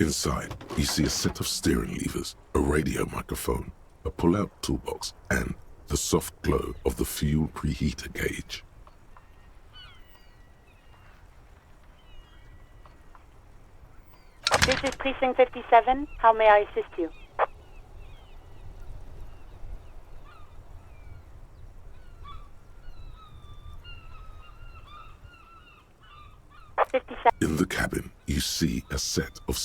Inside, you see a set of steering levers, a radio microphone, a pull-out toolbox, and the soft glow of the fuel preheater gauge. This is Precinct 57. How may I assist you? In the cabin, you see a set of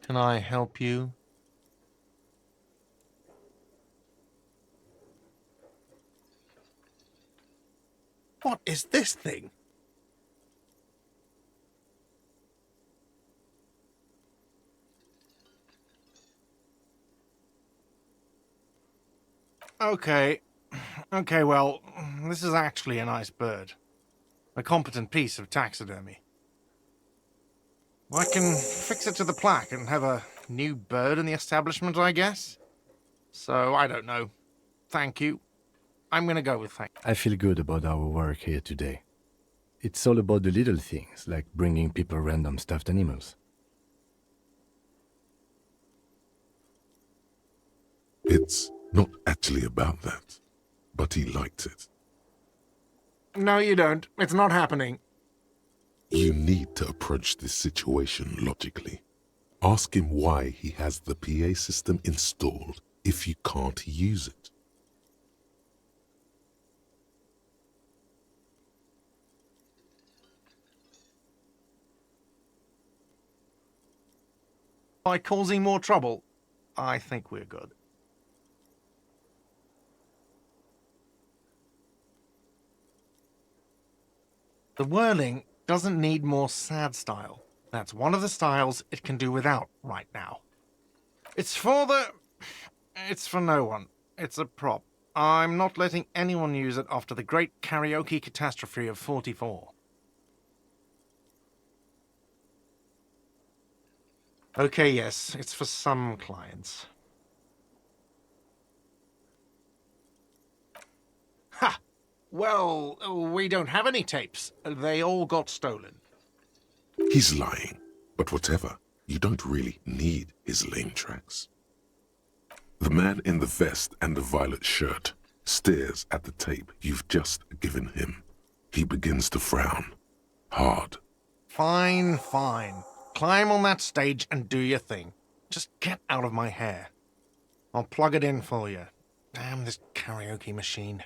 Can I help you? What is this thing? Okay, well, this is actually a nice bird. A competent piece of taxidermy. I can fix it to the plaque and have a new bird in the establishment, I guess. So, I don't know. Thank you. I'm gonna go with thank you. I feel good about our work here today. It's all about the little things, like bringing people random stuffed animals. It's not actually about that, but he liked it. No, you don't. It's not happening. You need to approach this situation logically. Ask him why he has the PA system installed if you can't use it. By causing more trouble, I think we're good. The whirling doesn't need more sad style. That's one of the styles it can do without right now. It's for no one. It's a prop. I'm not letting anyone use it after the great karaoke catastrophe of '44. Okay, yes, it's for some clients. Ha! Well, we don't have any tapes. They all got stolen. He's lying, but whatever, you don't really need his lame tracks. The man in the vest and the violet shirt stares at the tape you've just given him. He begins to frown. Hard. Fine. Climb on that stage and do your thing. Just get out of my hair. I'll plug it in for you. Damn this karaoke machine.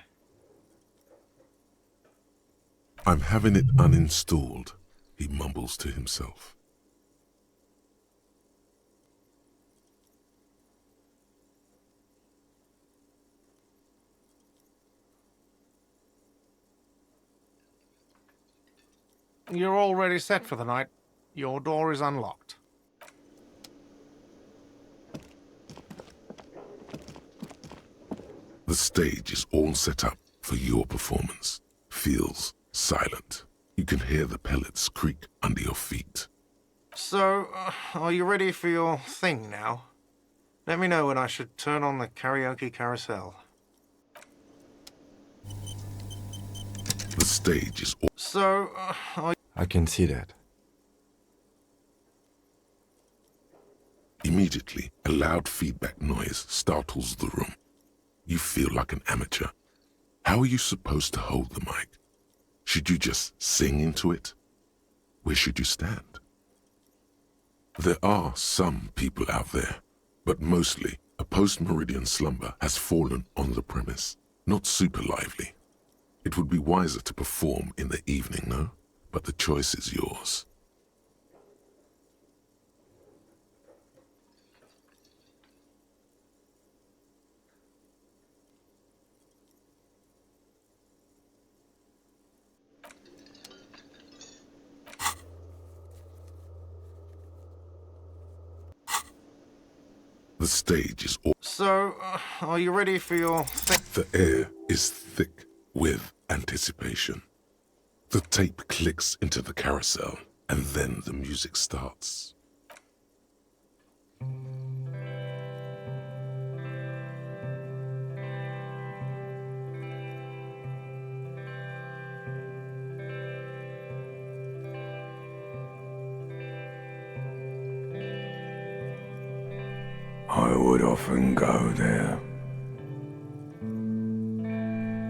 I'm having it uninstalled, he mumbles to himself. You're already set for the night. Your door is unlocked. The stage is all set up for your performance. Feels silent. You can hear the pellets creak under your feet. So, are you ready for your thing now? Let me know when I should turn on the karaoke carousel. The stage is all... So, I can see that. Immediately, a loud feedback noise startles the room. You feel like an amateur. How are you supposed to hold the mic? Should you just sing into it? Where should you stand? There are some people out there, but mostly a post-meridian slumber has fallen on the premise, not super lively. It would be wiser to perform in the evening, no? But the choice is yours. The stage is all. So, are you ready for your thing? The air is thick with anticipation. The tape clicks into the carousel, and then the music starts. I would often go there,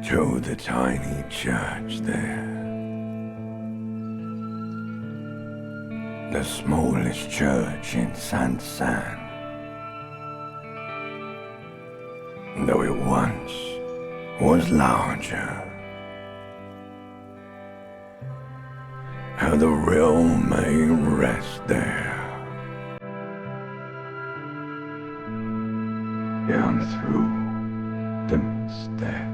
to the tiny church there, the smallest church in San, though it once was larger. How the real may rest there. Down through the mist there.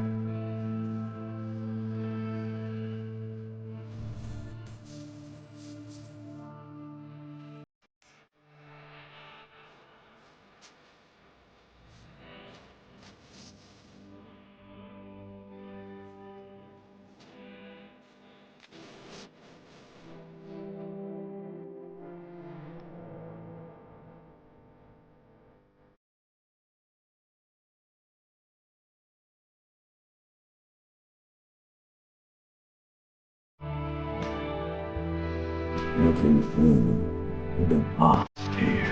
Looking through the past here.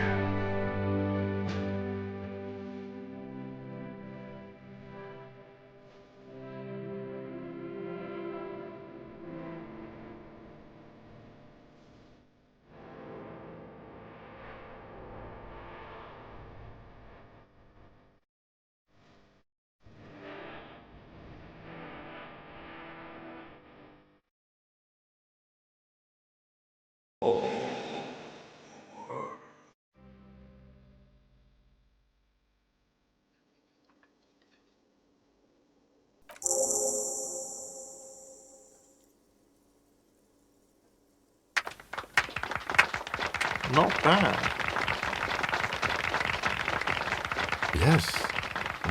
Not bad. Yes,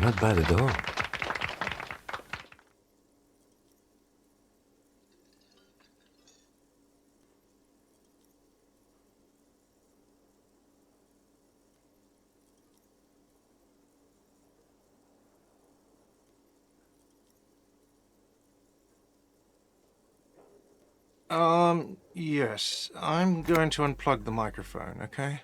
not bad at all. Yes. I'm going to unplug the microphone, okay?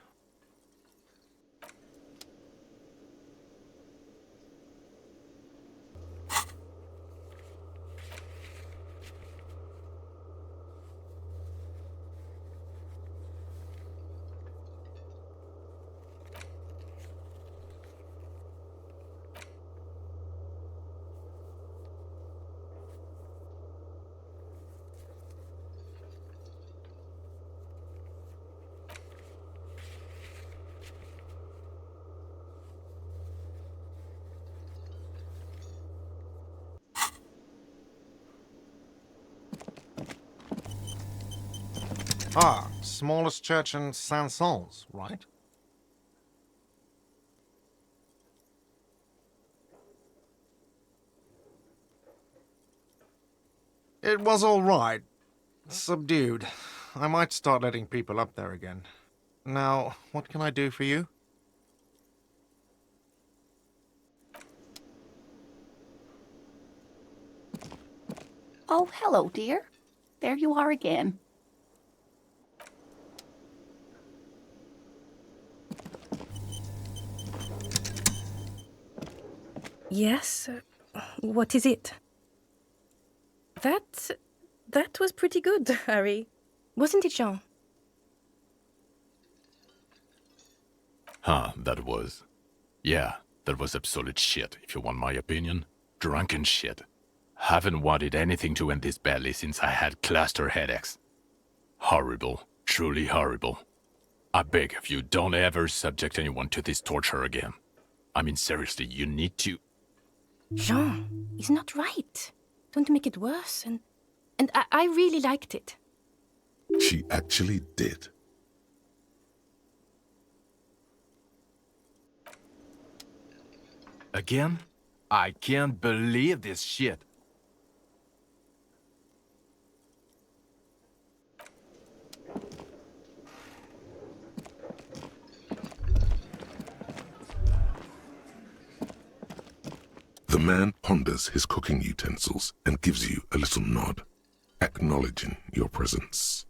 Ah, smallest church in Saint-Saëns, right? It was all right. Subdued. I might start letting people up there again. Now, what can I do for you? Oh, hello, dear. There you are again. Yes? What is it? That was pretty good, Harry. Wasn't it, Jean? That was... Yeah, that was absolute shit, if you want my opinion. Drunken shit. Haven't wanted anything to end this badly since I had cluster headaches. Horrible. Truly horrible. I beg of you, don't ever subject anyone to this torture again. I mean, seriously, you need to... Jean, he's not right. Don't make it worse, and I really liked it. She actually did. Again? I can't believe this shit. The man ponders his cooking utensils and gives you a little nod, acknowledging your presence.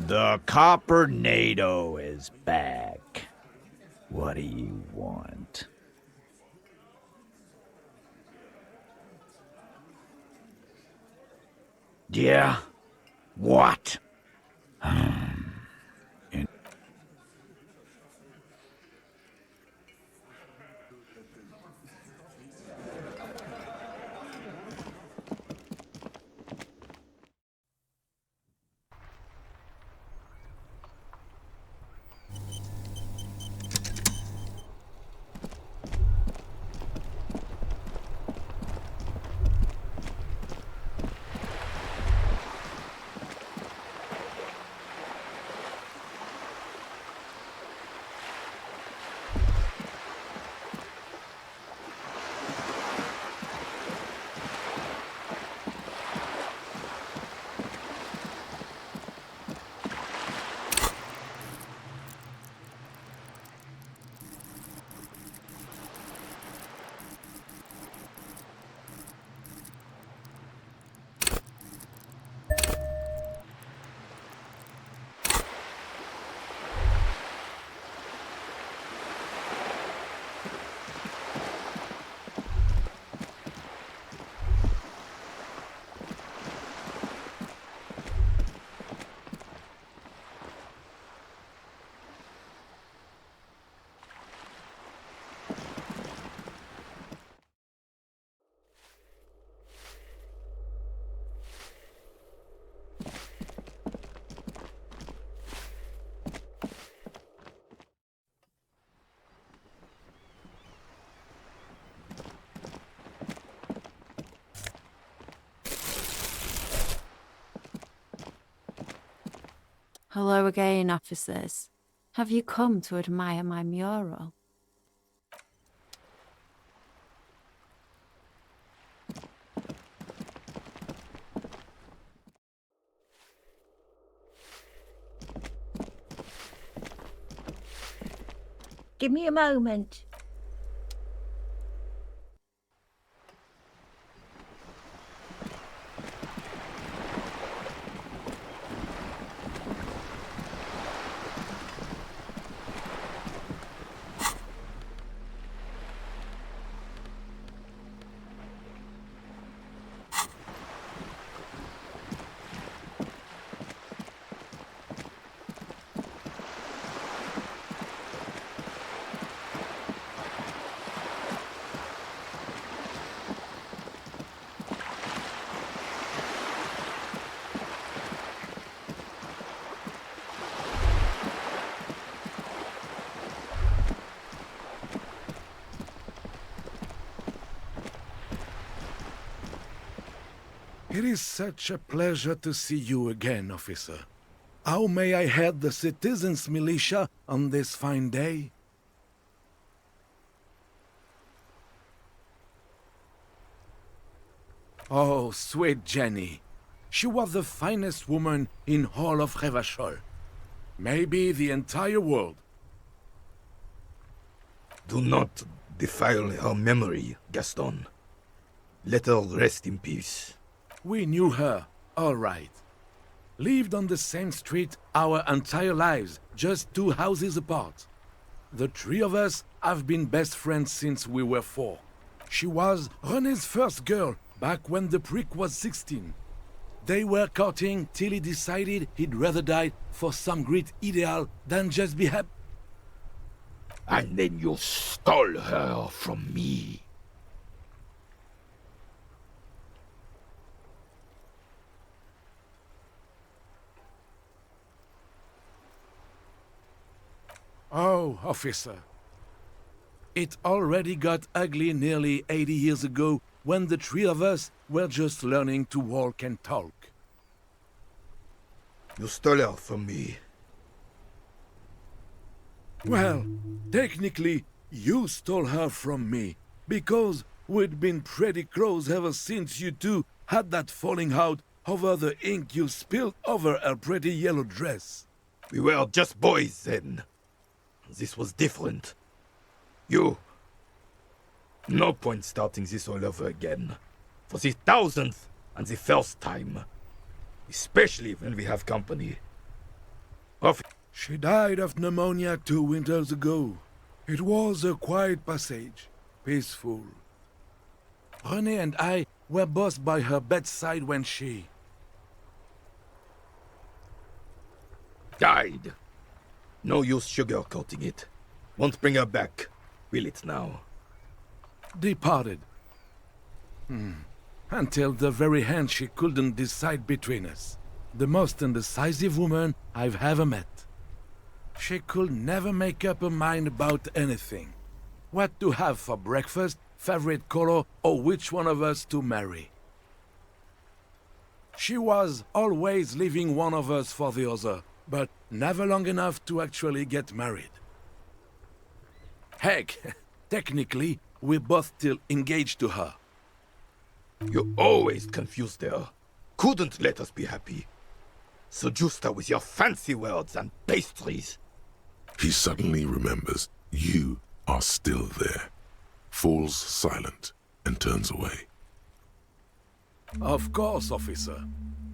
The Coppernado is back. What do you want? Yeah? What? Hello again, officers. Have you come to admire my mural? Give me a moment. It is such a pleasure to see you again, officer. How may I head the citizens' militia on this fine day? Oh, sweet Jenny. She was the finest woman in all of Revachol. Maybe the entire world. Do not defile her memory, Gaston. Let her rest in peace. We knew her, all right. Lived on the same street our entire lives, just 2 houses apart. The 3 of us have been best friends since we were 4. She was René's first girl, back when the prick was 16. They were courting till he decided he'd rather die for some great ideal than just be happy. And then you stole her from me. Oh, officer. It already got ugly nearly 80 years ago when the 3 of us were just learning to walk and talk. You stole her from me. Well, technically, you stole her from me, because we'd been pretty close ever since you two had that falling out over the ink you spilled over her pretty yellow dress. We were just boys then. This was different. No point starting this all over again. For the 1000th and the first time. Especially when we have company. She died of pneumonia 2 winters ago. It was a quiet passage, peaceful. René and I were both by her bedside when she... died. No use sugarcoating it. Won't bring her back, will it now? Departed. Until the very end she couldn't decide between us. The most indecisive woman I've ever met. She could never make up her mind about anything. What to have for breakfast, favorite color, or which one of us to marry. She was always leaving one of us for the other, but never long enough to actually get married. Heck, technically, we're both still engaged to her. You always confused her. Couldn't let us be happy. Seduced her with your fancy words and pastries. He suddenly remembers you are still there, falls silent, and turns away. Of course, officer.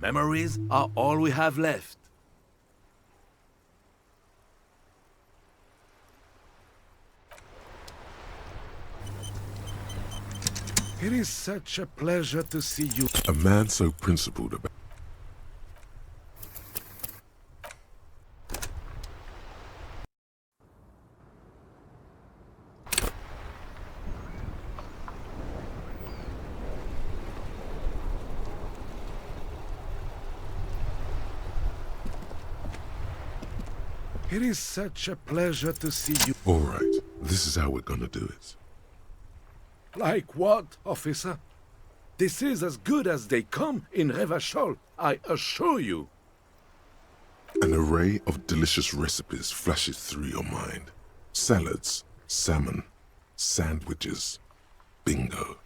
Memories are all we have left. It is such a pleasure to see you. A man so principled about... It is such a pleasure to see you. All right, this is how we're gonna do it. Like what, officer? This is as good as they come in Revachol, I assure you. An array of delicious recipes flashes through your mind. Salads, salmon, sandwiches, bingo.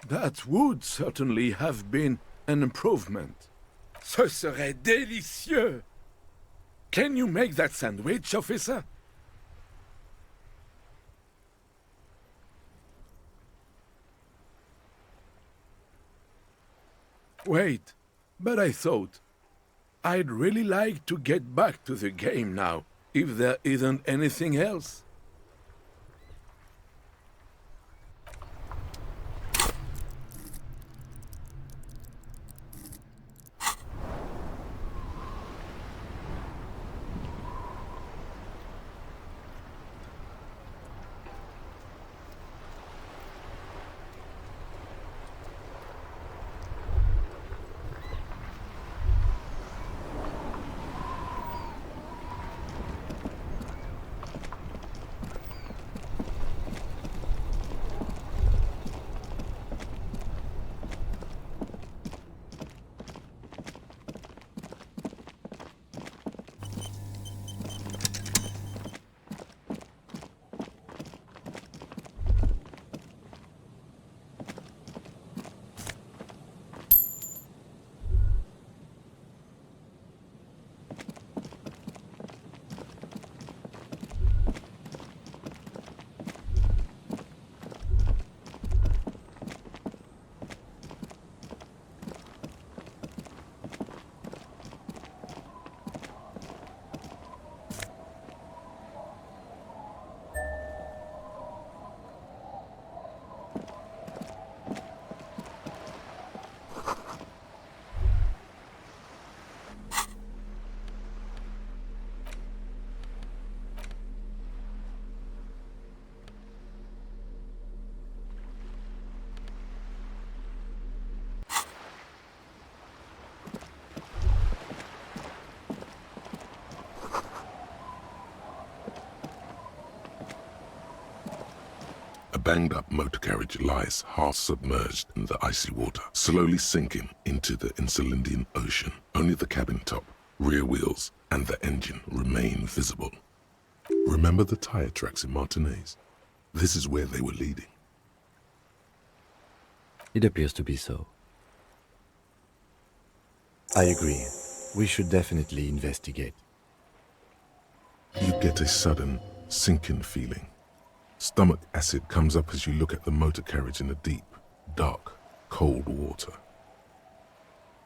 That would certainly have been an improvement. Ce serait délicieux! Can you make that sandwich, officer? Wait, but I thought... I'd really like to get back to the game now, if there isn't anything else. banged-up motor carriage lies half-submerged in the icy water, slowly sinking into the Insulindian Ocean. Only the cabin top, rear wheels, and the engine remain visible. Remember the tire tracks in Martinez? This is where they were leading. It appears to be so. I agree. We should definitely investigate. You get a sudden, sinking feeling. Stomach acid comes up as you look at the motor carriage in the deep, dark, cold water.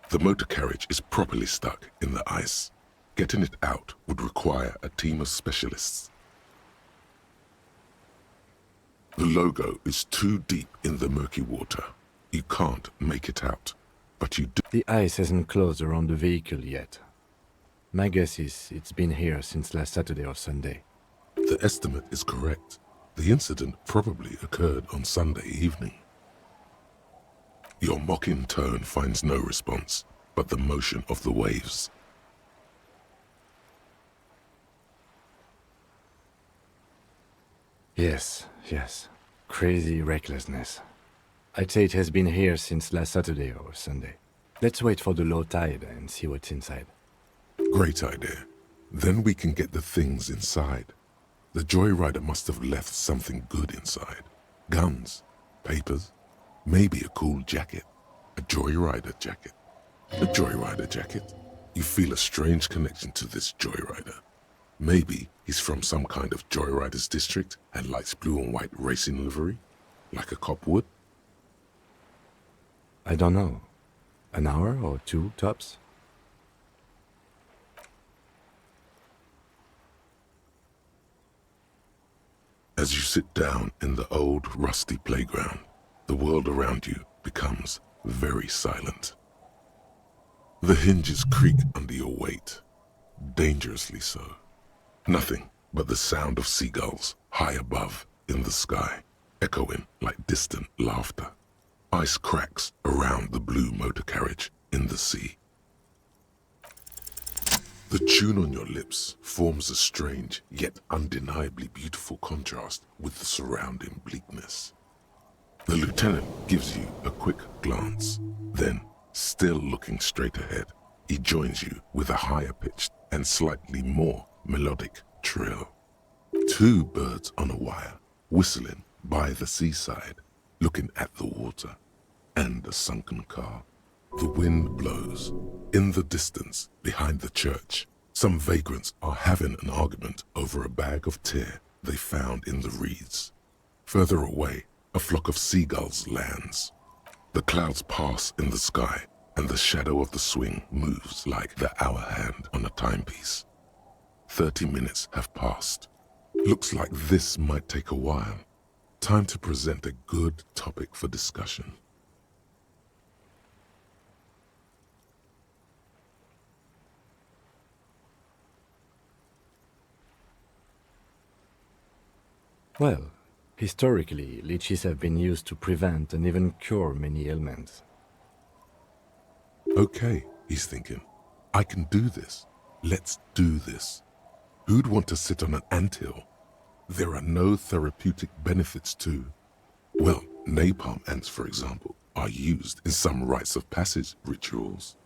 The motor carriage is properly stuck in the ice. Getting it out would require a team of specialists. The logo is too deep in the murky water. You can't make it out, but you do. The ice hasn't closed around the vehicle yet. My guess is it's been here since last Saturday or Sunday. The estimate is correct. The incident probably occurred on Sunday evening. Your mocking tone finds no response, but the motion of the waves. Yes. Crazy recklessness. I'd say it has been here since last Saturday or Sunday. Let's wait for the low tide and see what's inside. Great idea. Then we can get the things inside. The joyrider must have left something good inside. Guns, papers, maybe a cool jacket. A joyrider jacket. A joyrider jacket. You feel a strange connection to this joyrider. Maybe he's from some kind of joyriders district and likes blue and white racing livery, like a cop would. I don't know. An hour or two, tops? As you sit down in the old, rusty playground, the world around you becomes very silent. The hinges creak under your weight, dangerously so. Nothing but the sound of seagulls high above in the sky, echoing like distant laughter. Ice cracks around the blue motor carriage in the sea. The tune on your lips forms a strange yet undeniably beautiful contrast with the surrounding bleakness. The lieutenant gives you a quick glance. Then, still looking straight ahead, he joins you with a higher-pitched and slightly more melodic trill. Two birds on a wire, whistling by the seaside, looking at the water and a sunken car. The wind blows. In the distance, behind the church, some vagrants are having an argument over a bag of tear they found in the reeds. Further away, a flock of seagulls lands. The clouds pass in the sky, and the shadow of the swing moves like the hour hand on a timepiece. 30 minutes have passed. Looks like this might take a while. Time to present a good topic for discussion. Well, historically, leeches have been used to prevent and even cure many ailments. Okay, he's thinking. I can do this. Let's do this. Who'd want to sit on an anthill? There are no therapeutic benefits to... Well, napalm ants, for example, are used in some rites of passage rituals.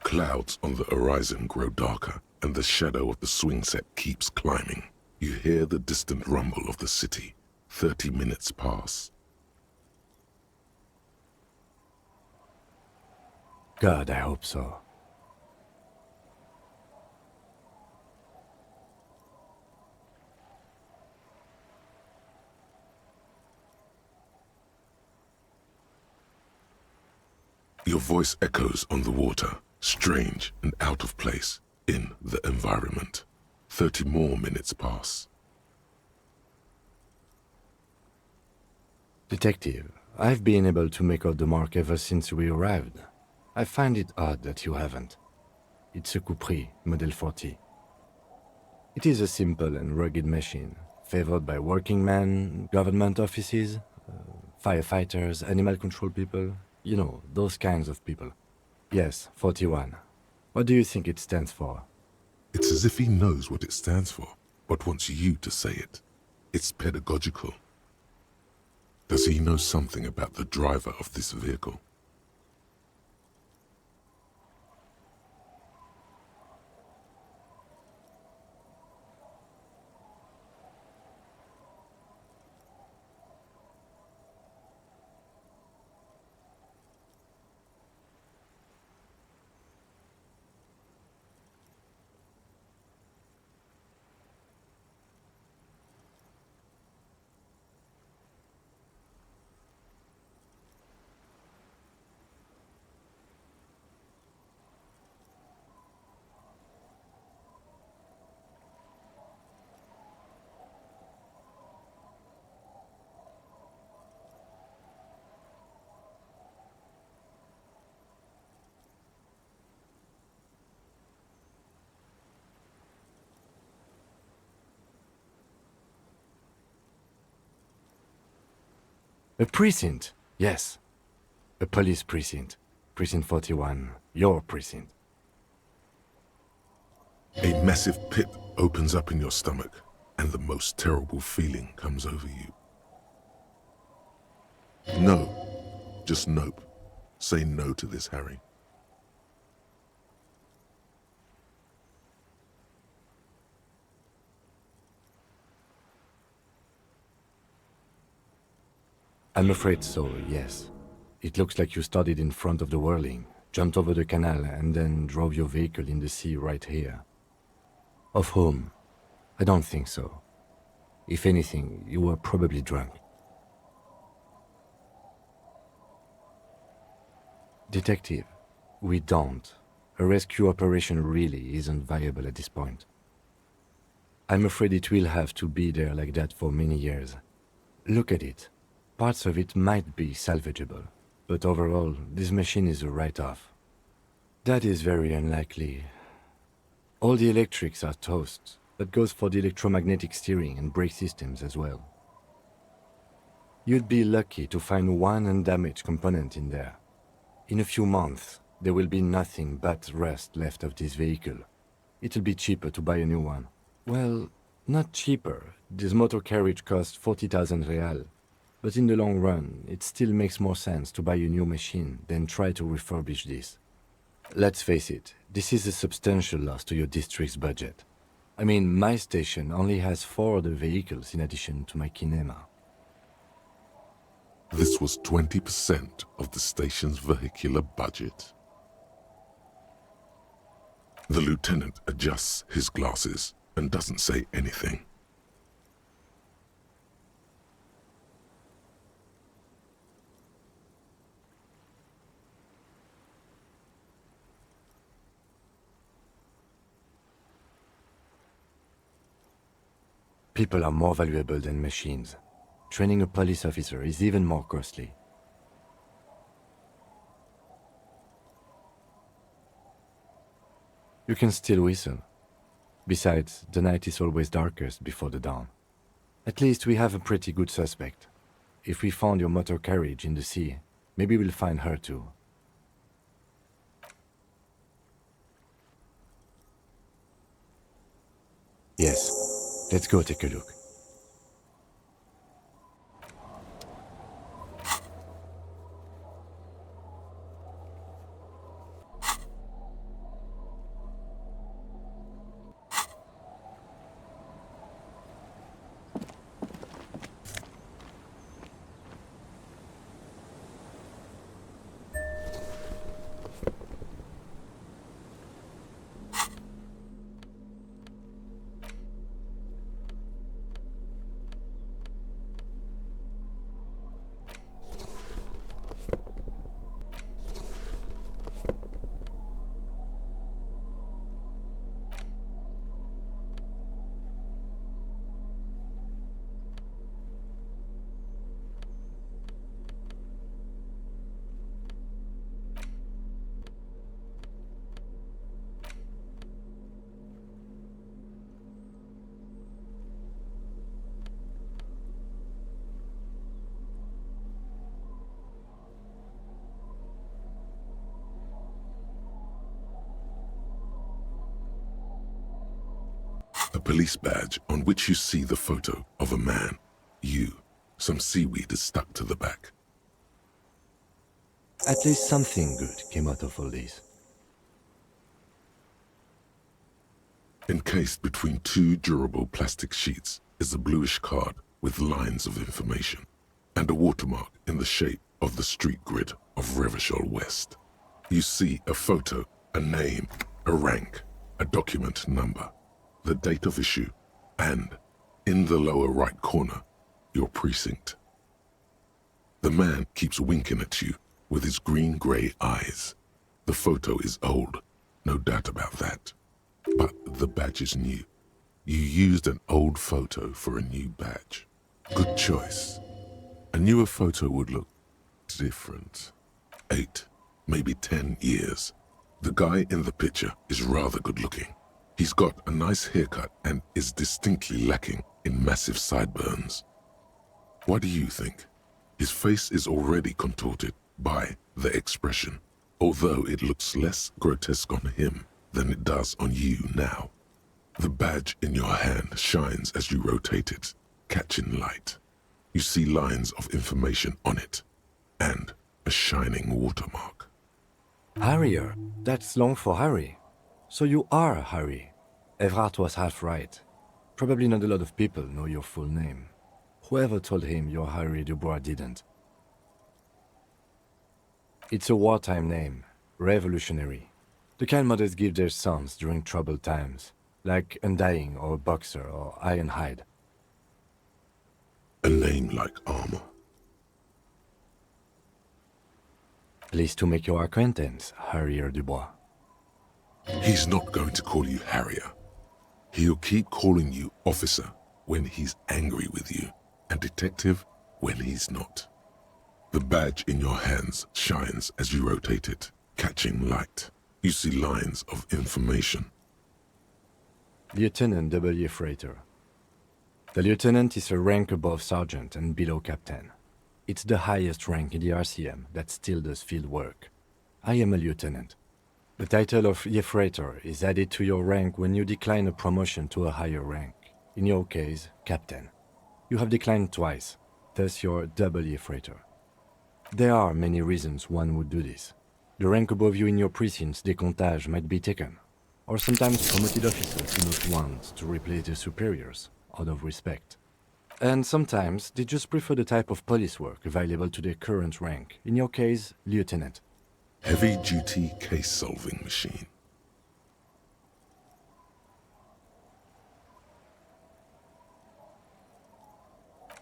Clouds on the horizon grow darker, and the shadow of the swing set keeps climbing. You hear the distant rumble of the city. 30 minutes pass. God, I hope so. Your voice echoes on the water, strange and out of place in the environment. 30 more minutes pass. Detective, I've been able to make out the mark ever since we arrived. I find it odd that you haven't. It's a Coupri, Model 40. It is a simple and rugged machine, favored by working men, government offices, firefighters, animal control people, you know, those kinds of people. Yes, 41. What do you think it stands for? It's as if he knows what it stands for, but wants you to say it. It's pedagogical. Does he know something about the driver of this vehicle? A precinct, yes. A police precinct. Precinct 41, your precinct. A massive pit opens up in your stomach, and the most terrible feeling comes over you. No. Just nope. Say no to this, Harry. I'm afraid so, yes. It looks like you started in front of the whirling, jumped over the canal, and then drove your vehicle in the sea right here. Of whom? I don't think so. If anything, you were probably drunk. Detective, we don't. A rescue operation really isn't viable at this point. I'm afraid it will have to be there like that for many years. Look at it. Parts of it might be salvageable, but overall, this machine is a write-off. That is very unlikely. All the electrics are toast. That goes for the electromagnetic steering and brake systems as well. You'd be lucky to find one undamaged component in there. In a few months, there will be nothing but rust left of this vehicle. It'll be cheaper to buy a new one. Well, not cheaper. This motor carriage costs 40,000 real. But in the long run, it still makes more sense to buy a new machine than try to refurbish this. Let's face it, this is a substantial loss to your district's budget. I mean, my station only has 4 other vehicles in addition to my kinema. This was 20% of the station's vehicular budget. The lieutenant adjusts his glasses and doesn't say anything. People are more valuable than machines. Training a police officer is even more costly. You can still whistle. Besides, the night is always darkest before the dawn. At least we have a pretty good suspect. If we found your motor carriage in the sea, maybe we'll find her too. Yes, let's go take a look. A police badge on which you see the photo of a man, you, Some seaweed is stuck to the back. At least something good came out of all this. Encased between two durable plastic sheets is a bluish card with lines of information and a watermark in the shape of the street grid of Revachol West. You see a photo, a name, a rank, a document number, the date of issue, and, in the lower right corner, your precinct. The man keeps winking at you with his green-grey eyes. The photo is old, no doubt about that. But the badge is new. You used an old photo for a new badge. Good choice. A newer photo would look different. 8, maybe 10 years. The guy in the picture is rather good looking. He's got a nice haircut and is distinctly lacking in massive sideburns. What do you think? His face is already contorted by the expression, although it looks less grotesque on him than it does on you now. The badge in your hand shines as you rotate it, catching light. You see lines of information on it, and a shining watermark. Harrier, that's long for Harry. So you are Harry. Evrard was half right. Probably not a lot of people know your full name. Whoever told him you're Harry Dubois didn't. It's a wartime name, revolutionary. The kind mothers give their sons during troubled times, like Undying or Boxer or Ironhide. A name like armor. Pleased to make your acquaintance, Harrier Dubois. He's not going to call you Harrier. He'll keep calling you officer when he's angry with you, and detective when he's not. The badge in your hands shines as you rotate it, catching light. You see lines of information. Lieutenant W. Freighter. The lieutenant is a rank above sergeant and below captain. It's the highest rank in the RCM that still does field work. I am a lieutenant. The title of Freighter is added to your rank when you decline a promotion to a higher rank. In your case, captain. You have declined twice, thus you're W. Freighter. There are many reasons one would do this. The rank above you in your precinct's decomptage might be taken, or sometimes promoted officers do not want to replace their superiors, out of respect. And sometimes they just prefer the type of police work available to their current rank, in your case, lieutenant. Heavy-duty case-solving machine.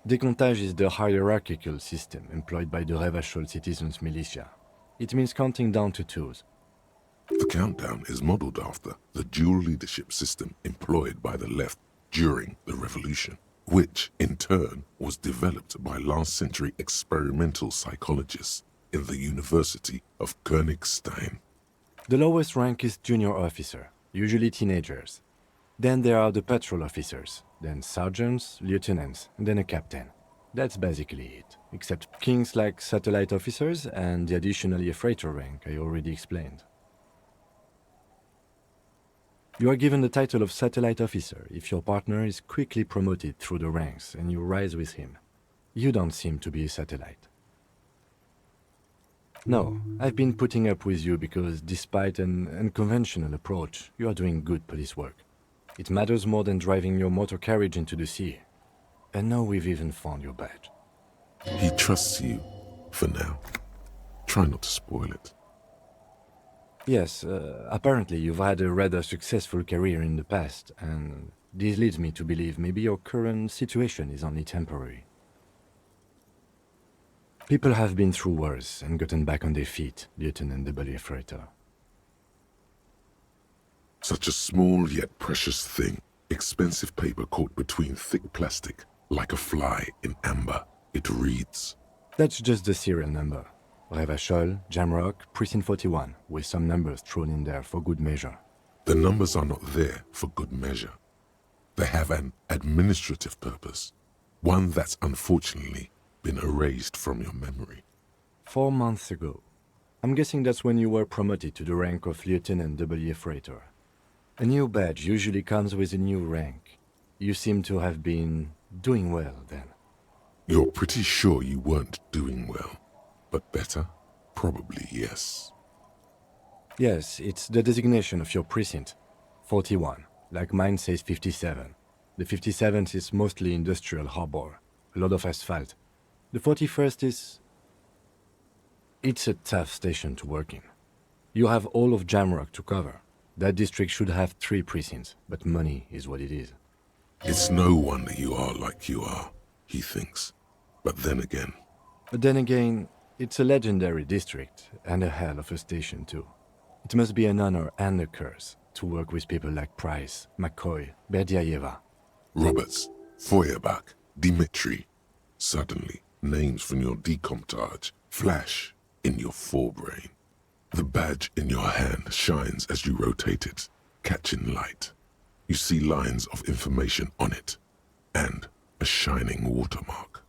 Decomptage is the hierarchical system employed by the Revachol citizens' militia. It means counting down to twos. The countdown is modeled after the dual leadership system employed by the left during the revolution, which in turn was developed by last-century experimental psychologists in the University of Königstein. The lowest rank is junior officer, usually teenagers. Then there are the patrol officers, then sergeants, lieutenants, and then a captain. That's basically it, except kings like satellite officers and the additional freighter rank I already explained. You are given the title of satellite officer if your partner is quickly promoted through the ranks and you rise with him. You don't seem to be a satellite. No, I've been putting up with you because despite an unconventional approach, you are doing good police work. It matters more than driving your motor carriage into the sea. And now we've even found your badge. He trusts you, for now. Try not to spoil it. Yes, apparently you've had a rather successful career in the past, and this leads me to believe maybe your current situation is only temporary. People have been through worse and gotten back on their feet, Lieutenant W. Freighter. Such a small yet precious thing. Expensive paper caught between thick plastic, like a fly in amber. It reads. That's just the serial number. Revachol, Jamrock, Precinct 41, with some numbers thrown in there for good measure. The numbers are not there for good measure. They have an administrative purpose, one that's unfortunately been erased from your memory. 4 months ago. I'm guessing that's when you were promoted to the rank of Lieutenant W. Freighter. A new badge usually comes with a new rank. You seem to have been doing well then. You're pretty sure you weren't doing well, but better? Probably yes. Yes, it's the designation of your precinct. 41, like mine says 57. The 57th is mostly industrial harbor, a lot of asphalt. The 41st is... It's a tough station to work in. You have all of Jamrock to cover. That district should have 3 precincts, but money is what it is. It's no wonder you are like you are, he thinks. But then again, it's a legendary district, and a hell of a station too. It must be an honor and a curse to work with people like Price, McCoy, Berdiaeva. Roberts, Feuerbach, Dimitri. Suddenly, names from your decomptage flash in your forebrain. The badge in your hand shines as you rotate it, catching light. You see lines of information on it, and a shining watermark.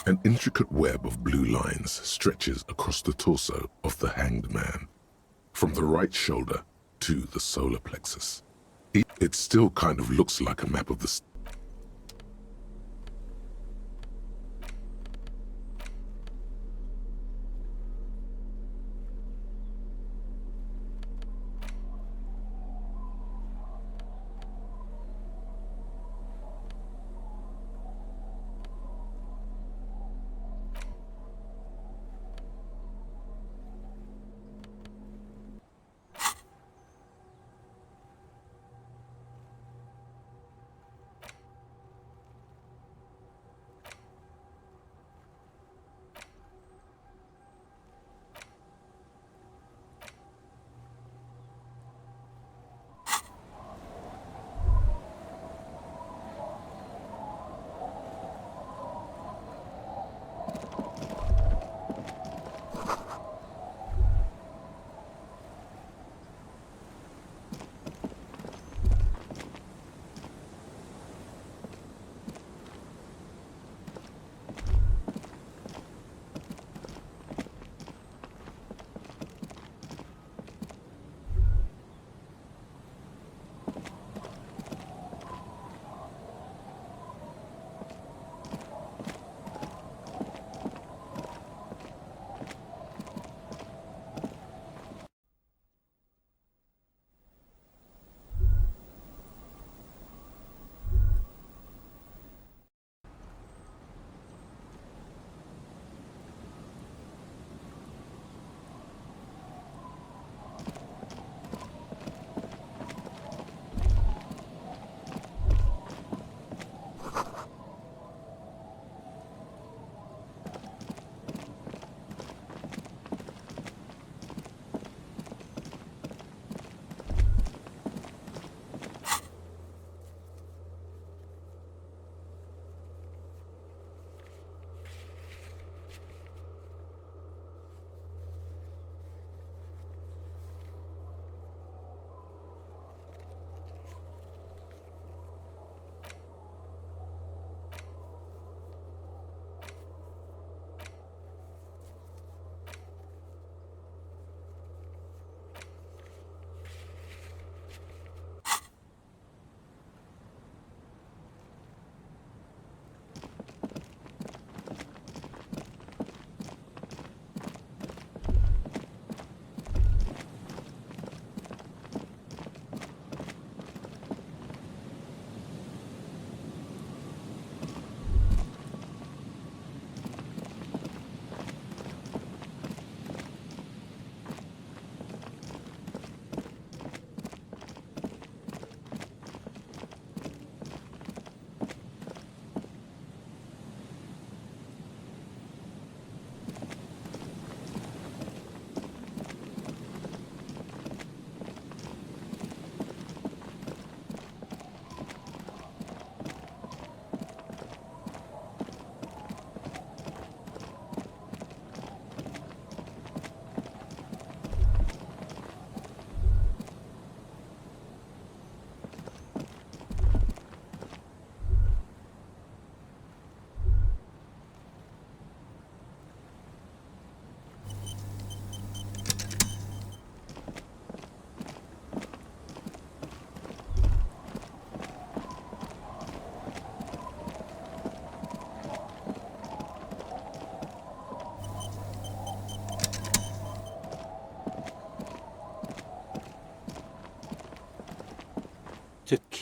An intricate web of blue lines stretches across the torso of the hanged man, from the right shoulder to the solar plexus. It still kind of looks like a map of the...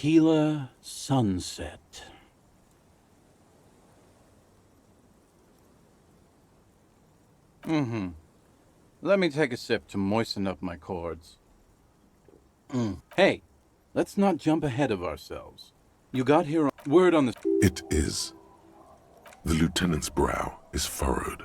Tequila sunset. Let me take a sip to moisten up my chords. Hey, let's not jump ahead of ourselves. You got here on word on the... It is. The lieutenant's brow is furrowed.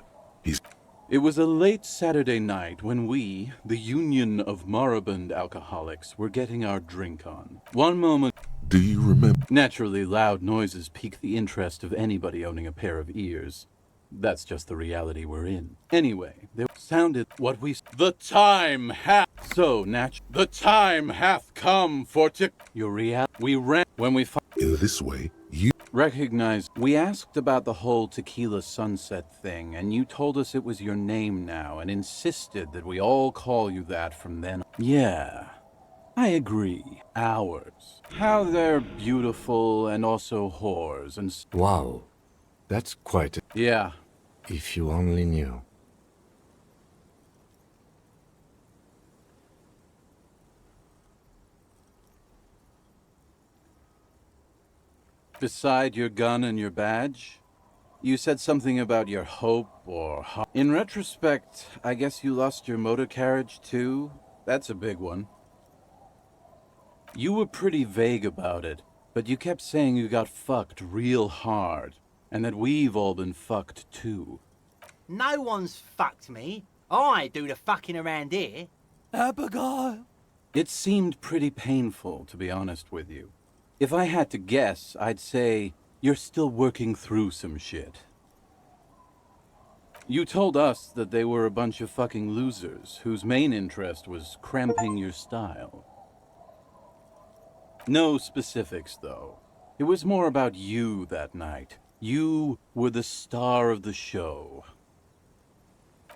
It was a late Saturday night when we, the Union of Moribund Alcoholics, were getting our drink on. One moment... Do you remember? Naturally, loud noises pique the interest of anybody owning a pair of ears. That's just the reality we're in. Anyway, they sounded what we... The time hath... So, the time hath come for your reality. We ran... When we... In this way, you... Recognize... We asked about the whole tequila sunset thing, and you told us it was your name now, and insisted that we all call you that from then on. Yeah, I agree. Ours. How they're beautiful and also whores and... Wow. That's quite... Yeah. If you only knew. Beside your gun and your badge, you said something about your hope or... In retrospect, I guess you lost your motor carriage too? That's a big one. You were pretty vague about it, but you kept saying you got fucked real hard, and that we've all been fucked too. No one's fucked me. I do the fucking around here. Abigail! It seemed pretty painful, to be honest with you. If I had to guess, I'd say you're still working through some shit. You told us that they were a bunch of fucking losers whose main interest was cramping your style. No specifics, though. It was more about you that night. You were the star of the show.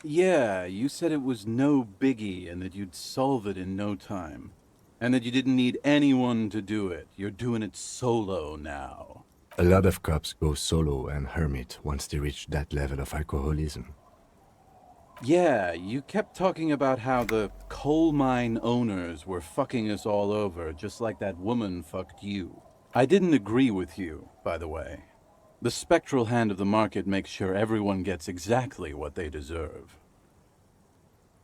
Yeah, you said it was no biggie and that you'd solve it in no time. And that you didn't need anyone to do it. You're doing it solo now. A lot of cops go solo and hermit once they reach that level of alcoholism. Yeah, you kept talking about how the coal mine owners were fucking us all over, just like that woman fucked you. I didn't agree with you, by the way. The spectral hand of the market makes sure everyone gets exactly what they deserve.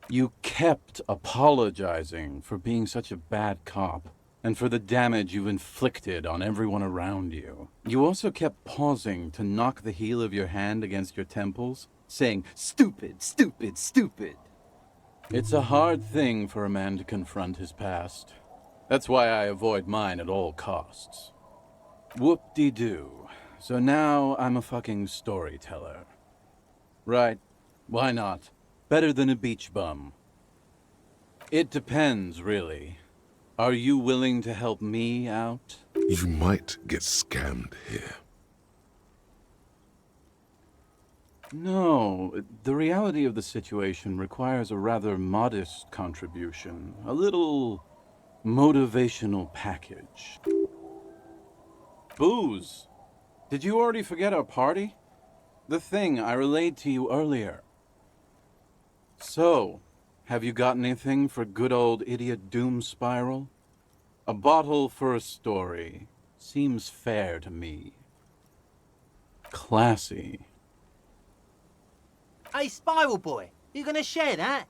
You kept apologizing for being such a bad cop, and for the damage you've inflicted on everyone around you. You also kept pausing to knock the heel of your hand against your temples, saying, "Stupid, stupid, stupid." It's a hard thing for a man to confront his past. That's why I avoid mine at all costs. Whoop-de-doo. So now I'm a fucking storyteller. Right, why not? Better than a beach bum. It depends, really. Are you willing to help me out? You might get scammed here. No, the reality of the situation requires a rather modest contribution. A little motivational package. Booze. Did you already forget our party? The thing I relayed to you earlier. So, have you got anything for good old idiot Doom Spiral? A bottle for a story. Seems fair to me. Classy. Hey, Spiral Boy, you gonna share that?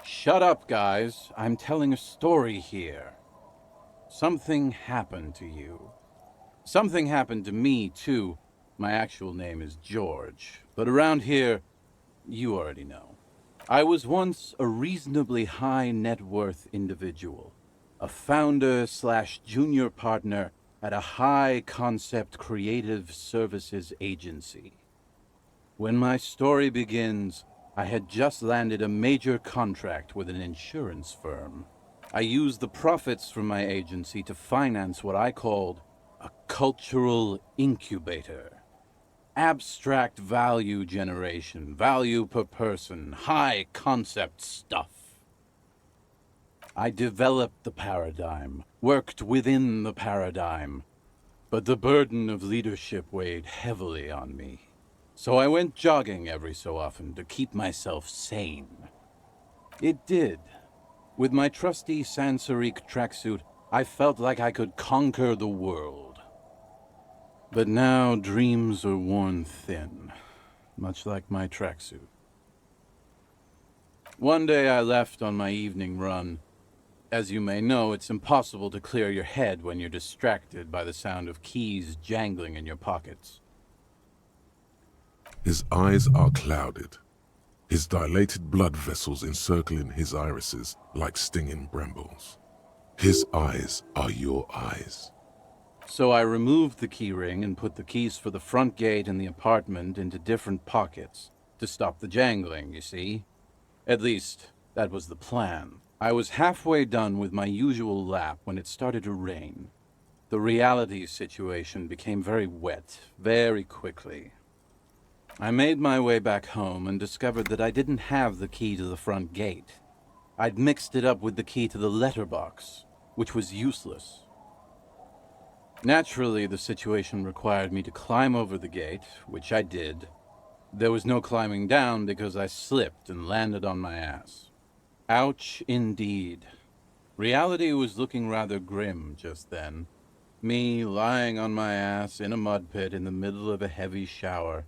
Shut up, guys. I'm telling a story here. Something happened to you. Something happened to me, too. My actual name is George, but around here, you already know. I was once a reasonably high net worth individual, a founder/junior partner at a high concept creative services agency. When my story begins, I had just landed a major contract with an insurance firm. I used the profits from my agency to finance what I called a cultural incubator. Abstract value generation, value per person, high concept stuff. I developed the paradigm, worked within the paradigm, but the burden of leadership weighed heavily on me. So I went jogging every so often to keep myself sane. It did. With my trusty Sansarique tracksuit, I felt like I could conquer the world. But now dreams are worn thin, much like my tracksuit. One day I left on my evening run. As you may know, it's impossible to clear your head when you're distracted by the sound of keys jangling in your pockets. His eyes are clouded, his dilated blood vessels encircling his irises like stinging brambles. His eyes are your eyes. So I removed the keyring and put the keys for the front gate and the apartment into different pockets to stop the jangling, you see? At least, that was the plan. I was halfway done with my usual lap when it started to rain. The reality situation became very wet, very quickly. I made my way back home and discovered that I didn't have the key to the front gate. I'd mixed it up with the key to the letterbox, which was useless. Naturally, the situation required me to climb over the gate, which I did. There was no climbing down because I slipped and landed on my ass. Ouch, indeed. Reality was looking rather grim just then. Me lying on my ass in a mud pit in the middle of a heavy shower.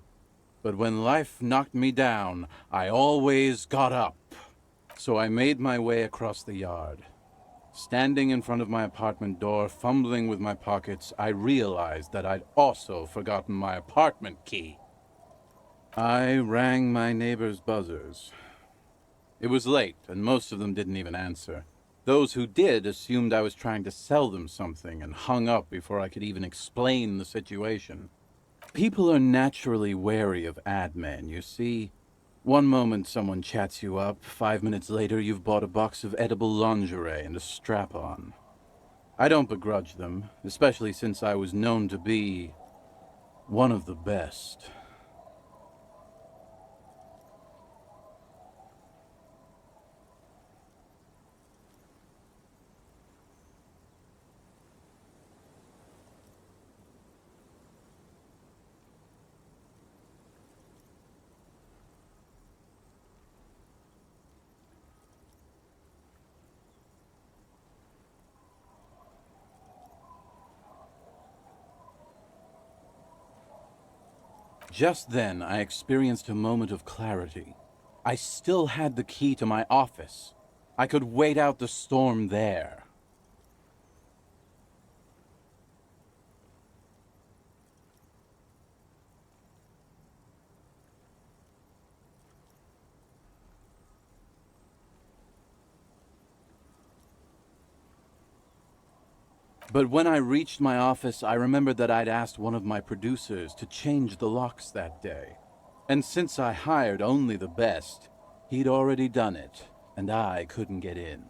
But when life knocked me down, I always got up. So I made my way across the yard. Standing in front of my apartment door, fumbling with my pockets, I realized that I'd also forgotten my apartment key. I rang my neighbor's buzzers. It was late, and most of them didn't even answer. Those who did assumed I was trying to sell them something and hung up before I could even explain the situation. People are naturally wary of ad men, you see. One moment someone chats you up, 5 minutes later you've bought a box of edible lingerie and a strap-on. I don't begrudge them, especially since I was known to be one of the best. Just then, I experienced a moment of clarity. I still had the key to my office. I could wait out the storm there. But when I reached my office, I remembered that I'd asked one of my producers to change the locks that day. And since I hired only the best, he'd already done it, and I couldn't get in.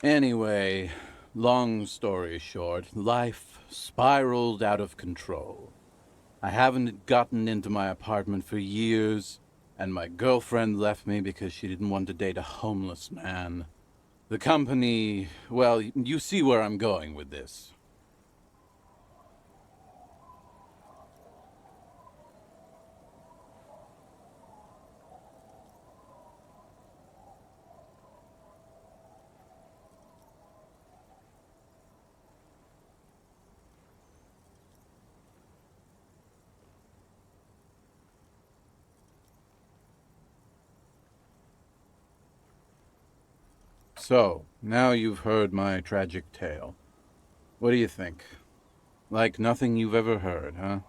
Anyway, long story short, life spiraled out of control. I haven't gotten into my apartment for years, and my girlfriend left me because she didn't want to date a homeless man. The company, well, you see where I'm going with this. So, now you've heard my tragic tale. What do you think? Like nothing you've ever heard, huh?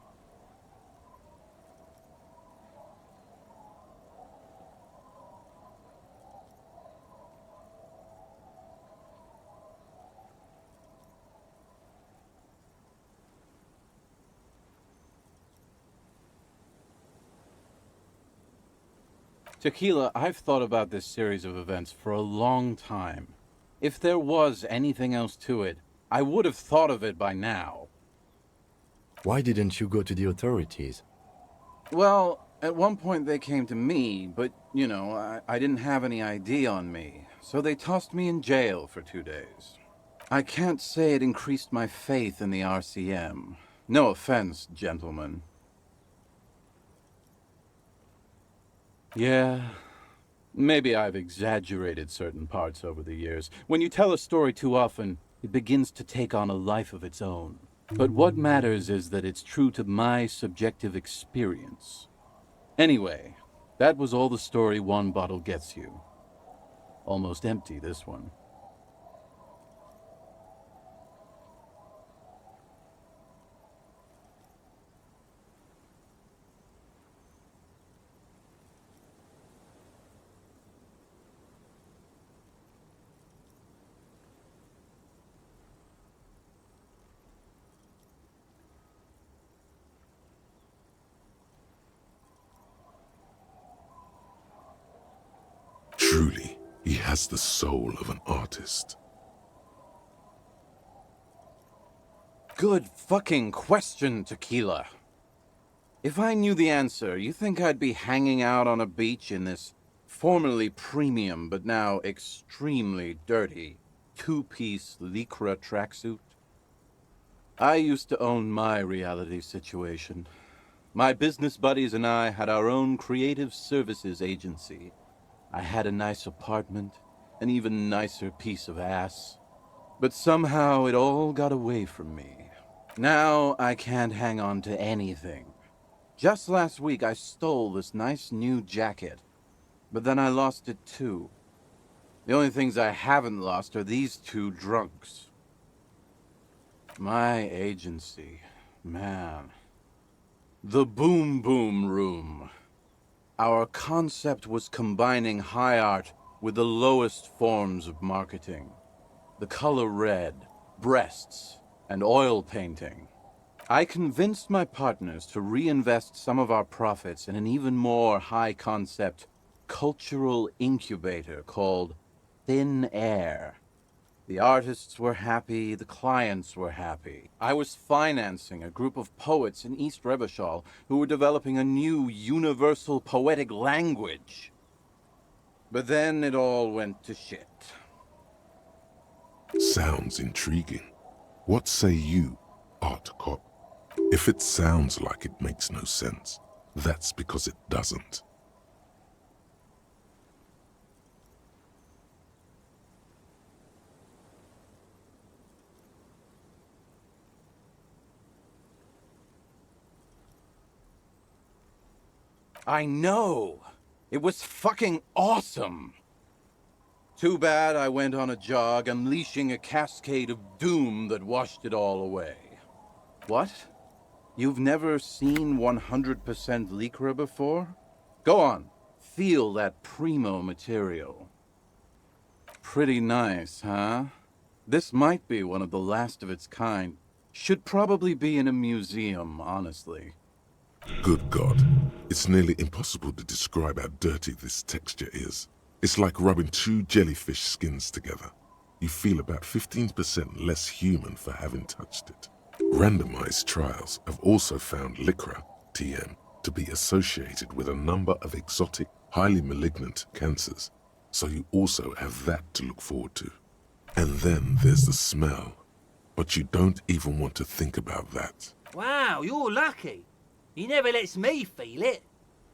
Tequila, I've thought about this series of events for a long time. If there was anything else to it, I would have thought of it by now. Why didn't you go to the authorities? Well, at one point they came to me, but, you know, I didn't have any ID on me, so they tossed me in jail for 2 days. I can't say it increased my faith in the RCM. No offense, gentlemen. Yeah, Maybe I've exaggerated certain parts over the years. When you tell a story too often, it begins to take on a life of its own. But what matters is that it's true to my subjective experience. Anyway, that was all the story one bottle gets you. Almost empty, this one. Truly, he has the soul of an artist. Good fucking question, Tequila. If I knew the answer, you think I'd be hanging out on a beach in this formerly premium but now extremely dirty two-piece lycra tracksuit? I used to own my reality situation. My business buddies and I had our own creative services agency. I had a nice apartment, an even nicer piece of ass. But somehow it all got away from me. Now I can't hang on to anything. Just last week I stole this nice new jacket, but then I lost it too. The only things I haven't lost are these two drunks. My agency, man. The Boom Boom Room. Our concept was combining high art with the lowest forms of marketing. The color red, breasts, and oil painting. I convinced my partners to reinvest some of our profits in an even more high-concept cultural incubator called Thin Air. The artists were happy, the clients were happy. I was financing a group of poets in East Revachol who were developing a new universal poetic language. But then it all went to shit. Sounds intriguing. What say you, Art Cop? If it sounds like it makes no sense, that's because it doesn't. I know! It was fucking awesome! Too bad I went on a jog, unleashing a cascade of doom that washed it all away. What? You've never seen 100% lycra before? Go on, feel that primo material. Pretty nice, huh? This might be one of the last of its kind. Should probably be in a museum, honestly. Good God. It's nearly impossible to describe how dirty this texture is. It's like rubbing two jellyfish skins together. You feel about 15% less human for having touched it. Randomized trials have also found lycra, TM, to be associated with a number of exotic, highly malignant cancers. So you also have that to look forward to. And then there's the smell. But you don't even want to think about that. Wow, you're lucky. He never lets me feel it.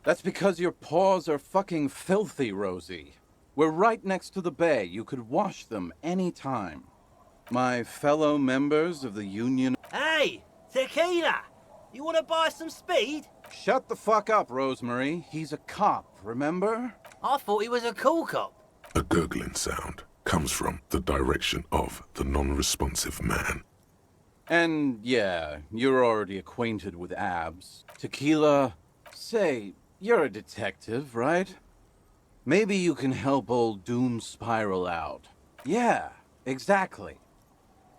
That's because your paws are fucking filthy, Rosie. We're right next to the bay. You could wash them any time. My fellow members of the Union... Hey, Tequila! You want to buy some speed? Shut the fuck up, Rosemary. He's a cop, remember? I thought he was a cool cop. A gurgling sound comes from the direction of the non-responsive man. And yeah, you're already acquainted with abs. Tequila, say, you're a detective, right? Maybe you can help old Doom spiral out. Yeah, exactly.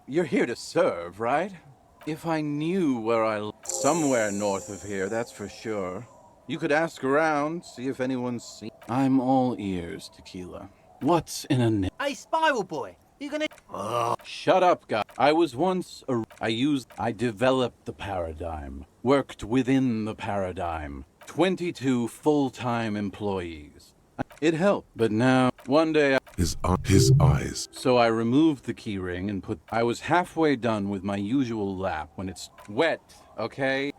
You're here to serve, right? If I knew where somewhere north of here, that's for sure. You could ask around, see if anyone's seen. I'm all ears, Tequila. What's in a... Hey, Spiral Boy, you gonna... Shut up, guy. I was once I developed the paradigm. Worked within the paradigm. 22 full-time employees. It helped, but now, one day... His eyes. So I removed the keyring and I was halfway done with my usual lap when it's wet, okay?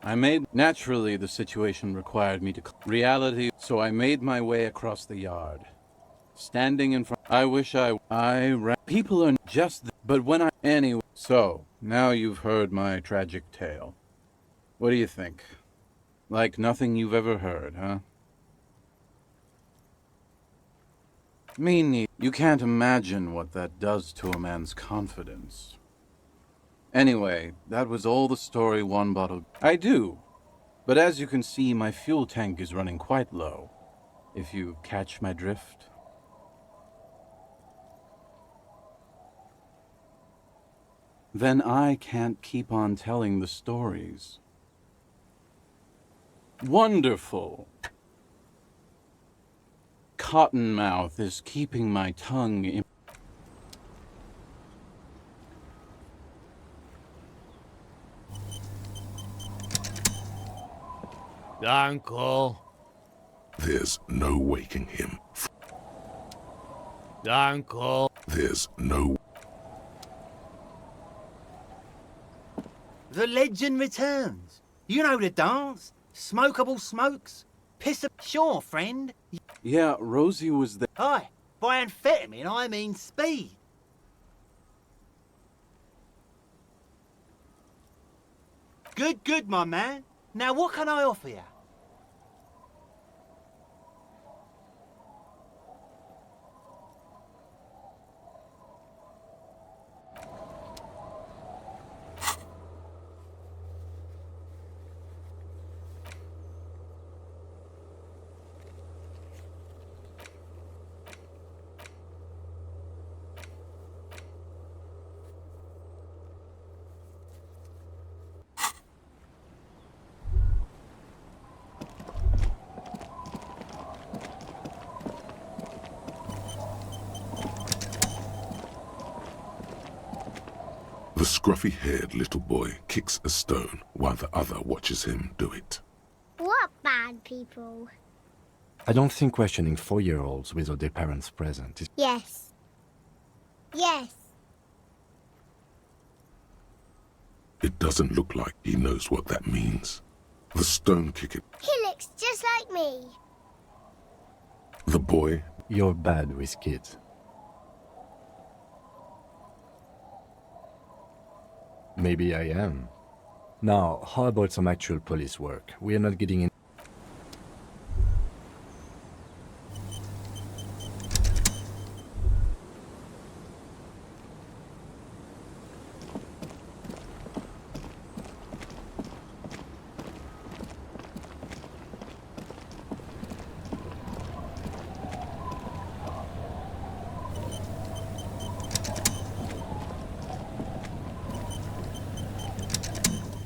Naturally, the situation required me to... Reality, so I made my way across the yard. standing in front. I wish people are just. But when I. Anyway. So, now you've heard my tragic tale. What do you think? Like nothing you've ever heard, huh? Me neither. You can't imagine what that does to a man's confidence. Anyway, that was all the story one bottle. I do. But as you can see, my fuel tank is running quite low. If you catch my drift. Then I can't keep on telling the stories. Wonderful. Cottonmouth is keeping my tongue in. Uncle. There's no waking him. Uncle. There's no... The legend returns. You know the dance. Smokable smokes. Piss up. Sure, friend. Yeah, Rosie was there. Hi. By amphetamine, I mean speed. Good, my man. Now, what can I offer you? The scruffy-haired little boy kicks a stone while the other watches him do it. What bad people? I don't think questioning 4-year-olds without their parents present is... Yes. Yes. It doesn't look like he knows what that means. The stone kicker... He looks just like me. The boy... You're bad with kids. Maybe I am. Now, how about some actual police work? We are not getting in...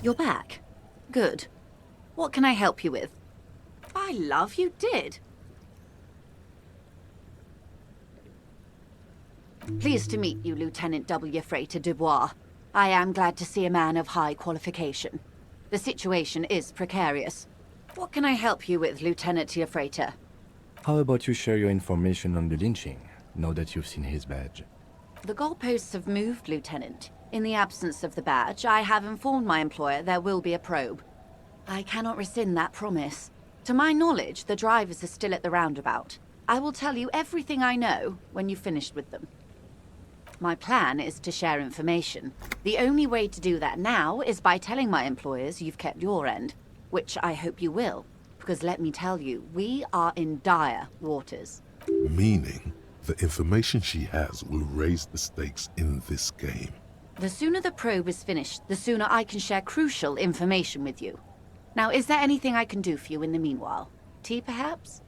You're back. Good. What can I help you with? By love, you did. Pleased to meet you, Lieutenant W. Freighter Dubois. I am glad to see a man of high qualification. The situation is precarious. What can I help you with, Lieutenant Freighter? How about you share your information on the lynching, now that you've seen his badge? The goalposts have moved, Lieutenant. In the absence of the badge, I have informed my employer there will be a probe. I cannot rescind that promise. To my knowledge, the drivers are still at the roundabout. I will tell you everything I know when you've finished with them. My plan is to share information. The only way to do that now is by telling my employers you've kept your end, which I hope you will, because let me tell you, we are in dire waters. Meaning, the information she has will raise the stakes in this game. The sooner the probe is finished, the sooner I can share crucial information with you. Now, is there anything I can do for you in the meanwhile? Tea, perhaps?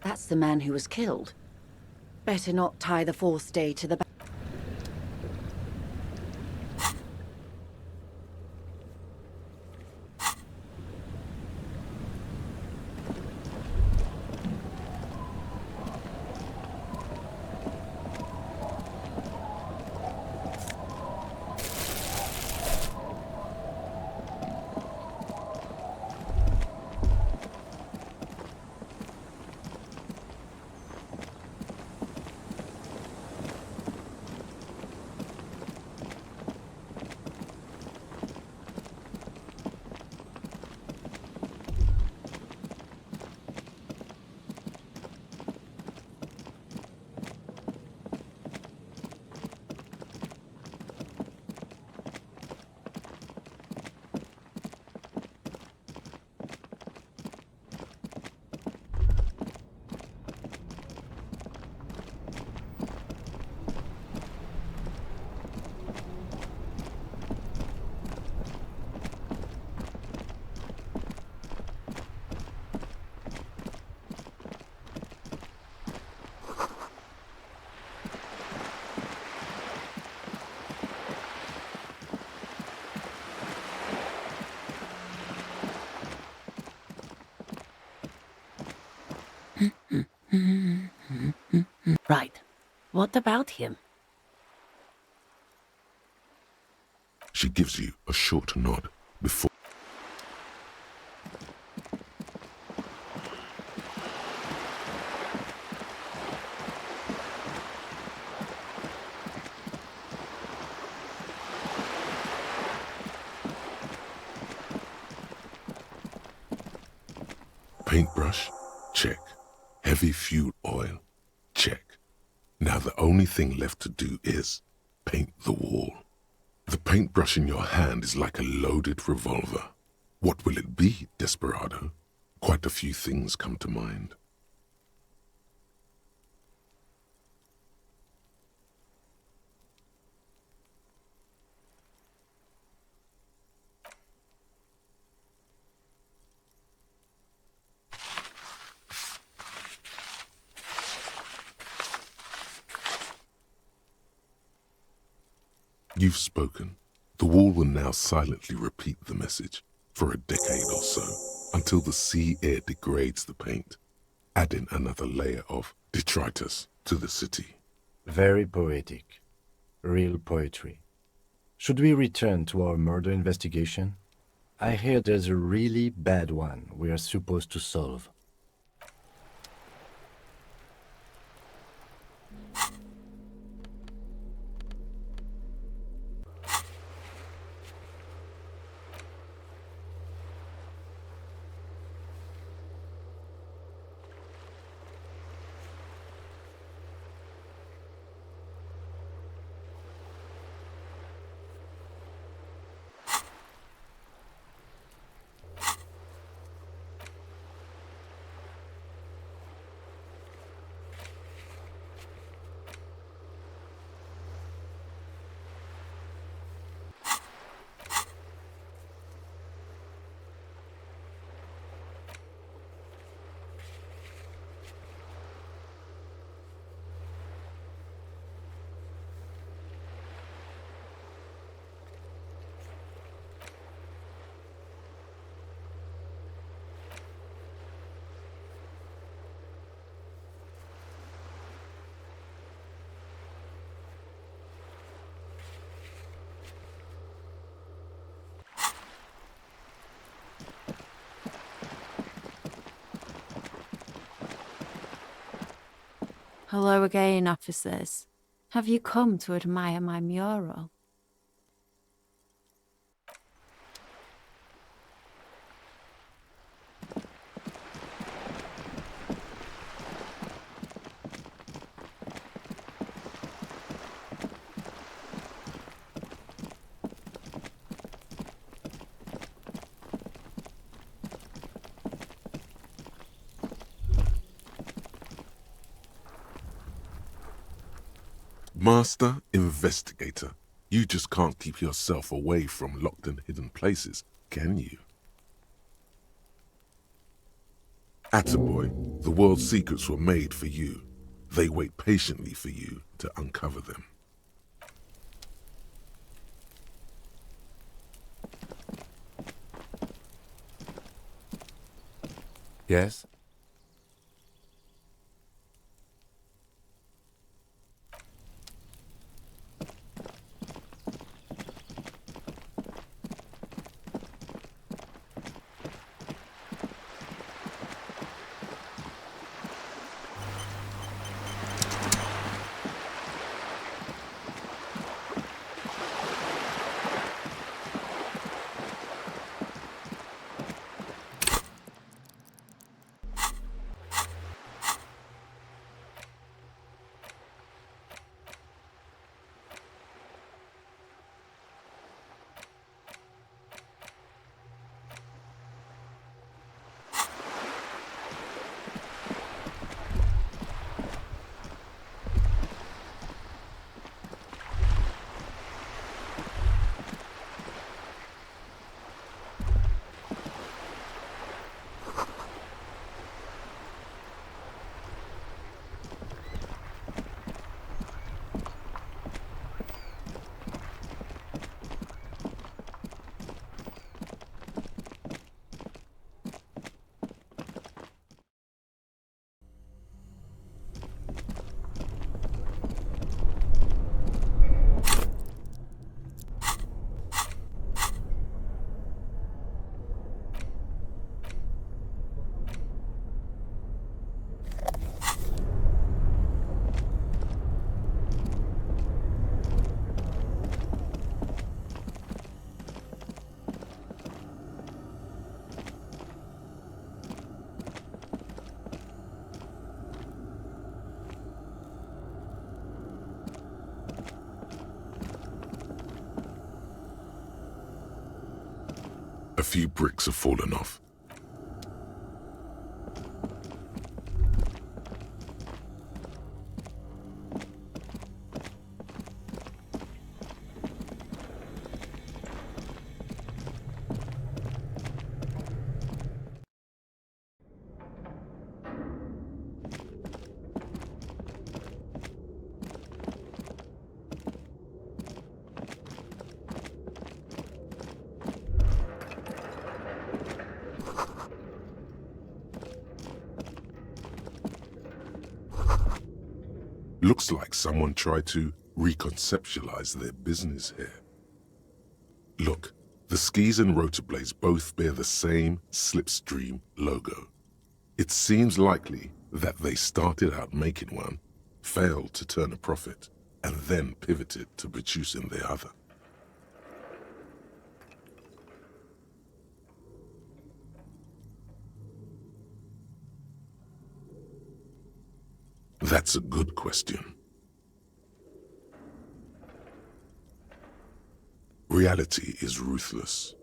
That's the man who was killed. Better not tie the fourth day to the back. Right. What about him? She gives you a short nod before. Paintbrush? Check. Heavy fuel oil? Check. Now the only thing left to do is paint the wall. The paintbrush in your hand is like a loaded revolver. What will it be, Desperado? Quite a few things come to mind. You've spoken. The wall will now silently repeat the message for a decade or so, until the sea air degrades the paint, adding another layer of detritus to the city. Very poetic. Real poetry. Should we return to our murder investigation? I hear there's a really bad one we are supposed to solve. Hello again, officers. Have you come to admire my mural? Master Investigator, you just can't keep yourself away from locked and hidden places, can you? Attaboy, the world's secrets were made for you. They wait patiently for you to uncover them. Yes? A few bricks have fallen off. Looks like someone tried to reconceptualize their business here. Look, the skis and rotor blades both bear the same Slipstream logo. It seems likely that they started out making one, failed to turn a profit, and then pivoted to producing the other. That's a good question. Reality is ruthless.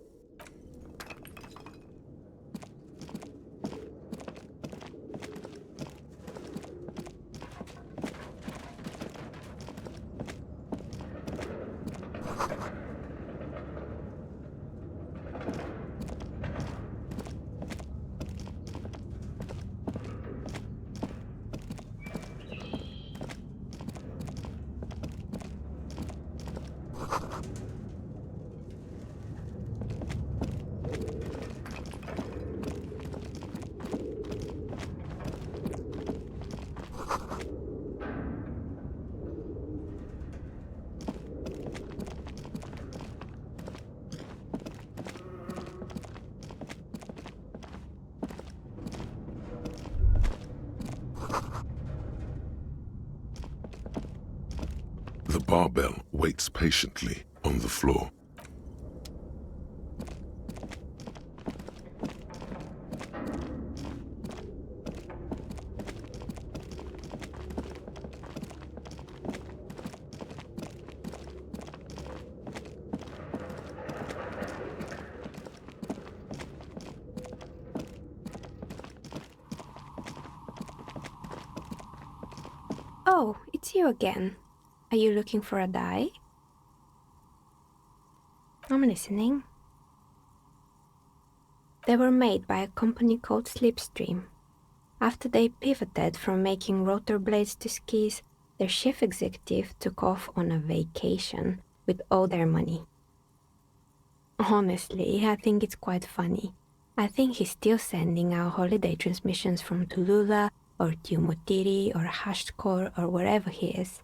The barbell waits patiently on the floor. Oh, it's you again. Are you looking for a die? I'm listening. They were made by a company called Slipstream. After they pivoted from making rotor blades to skis, their chief executive took off on a vacation with all their money. Honestly, I think it's quite funny. I think he's still sending out holiday transmissions from Tulula or Tiumotiri or Hashtkor or wherever he is.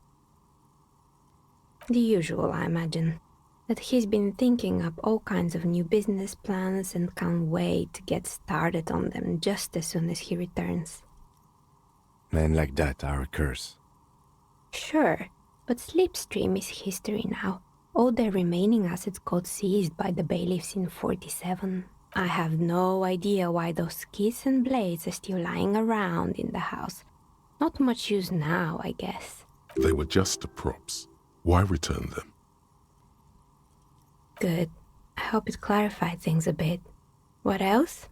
The usual, I imagine. That he's been thinking up all kinds of new business plans and can't wait to get started on them just as soon as he returns. Men like that are a curse. Sure, but Slipstream is history now. All their remaining assets got seized by the bailiffs in 47. I have no idea why those skis and blades are still lying around in the house. Not much use now, I guess. They were just props. Why return them? Good. I hope it clarified things a bit. What else?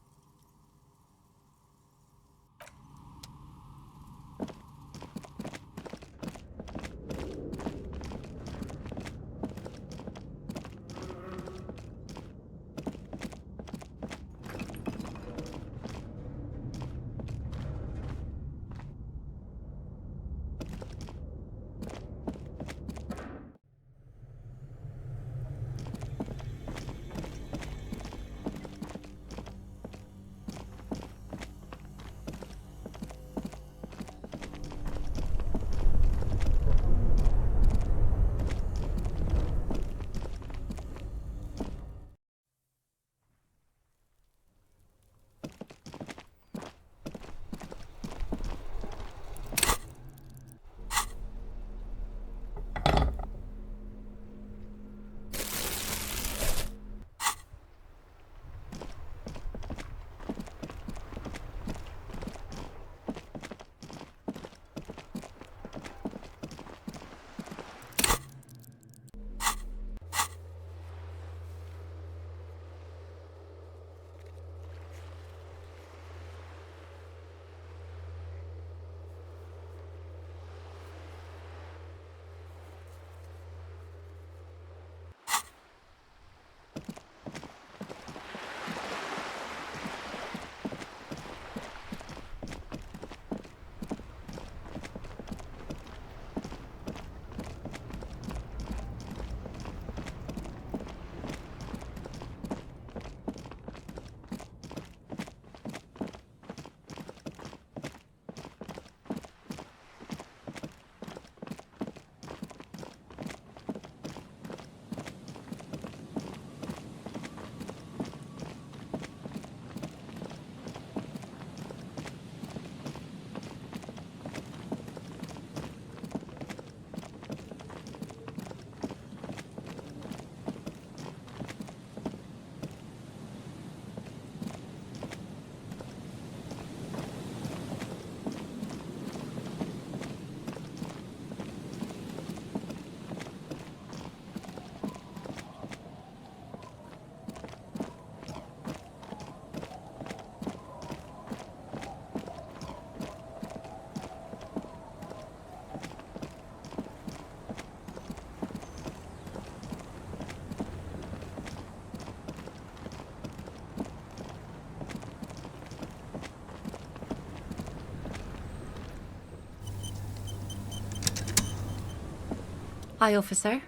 Hi, officer.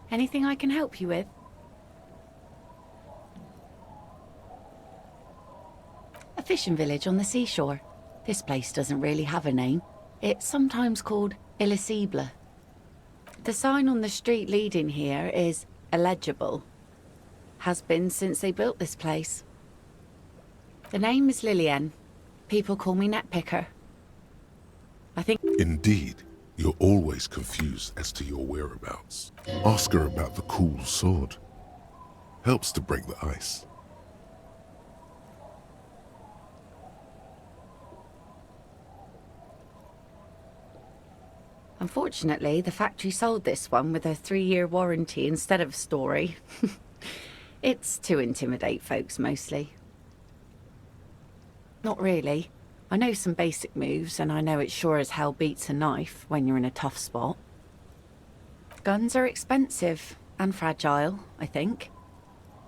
Anything I can help you with? A fishing village on the seashore. This place doesn't really have a name. It's sometimes called Elysium. The sign on the street leading here is illegible. Has been since they built this place. The name is Lillian. People call me Netpicker. I think... Indeed, you're always confused as to your whereabouts. Ask her about the cool sword. Helps to break the ice. Unfortunately, the factory sold this one with a 3-year warranty instead of a story. It's to intimidate folks, mostly. Not really. I know some basic moves, and I know it sure as hell beats a knife when you're in a tough spot. Guns are expensive and fragile, I think.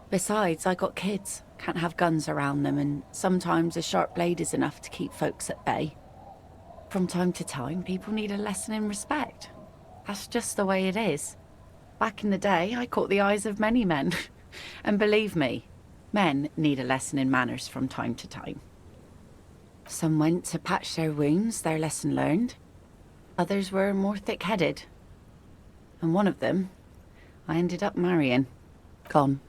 Besides, I got kids. Can't have guns around them, and sometimes a sharp blade is enough to keep folks at bay. From time to time, people need a lesson in respect. That's just the way it is. Back in the day, I caught the eyes of many men. And believe me, men need a lesson in manners from time to time. Some went to patch their wounds, their lesson learned. Others were more thick-headed. And one of them, I ended up marrying. Gone.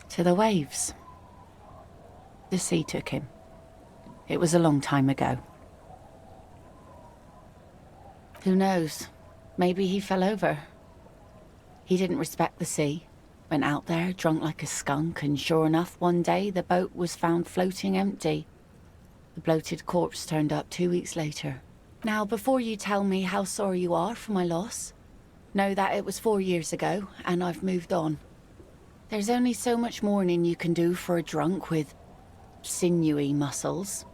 To the waves. The sea took him. It was a long time ago. Who knows? Maybe he fell over. He didn't respect the sea. Went out there, drunk like a skunk, and sure enough, one day the boat was found floating empty. The bloated corpse turned up 2 weeks later. Now, before you tell me how sorry you are for my loss, know that it was 4 years ago, and I've moved on. There's only so much mourning you can do for a drunk with sinewy muscles.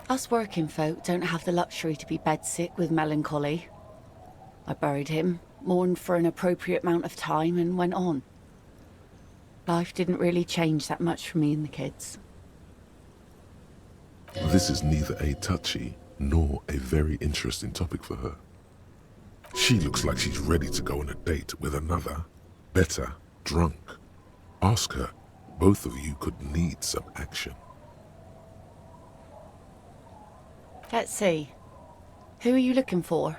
Us working folk don't have the luxury to be bedsick with melancholy. I buried him, mourned for an appropriate amount of time, and went on. Life didn't really change that much for me and the kids. This is neither a touchy nor a very interesting topic for her. She looks like she's ready to go on a date with another, better, drunk. Ask her. Both of you could need some action. Let's see. Who are you looking for?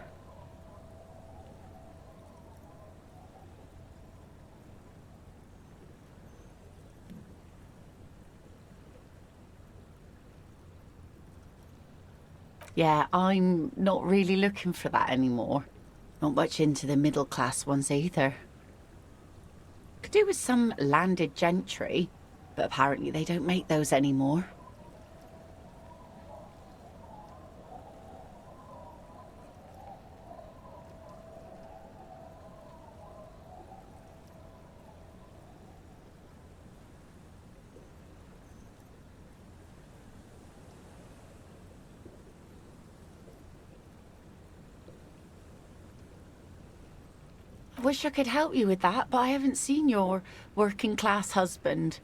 Yeah, I'm not really looking for that anymore. Not much into the middle-class ones either. Could do with some landed gentry, but apparently they don't make those anymore. I wish I could help you with that, but I haven't seen your working-class husband.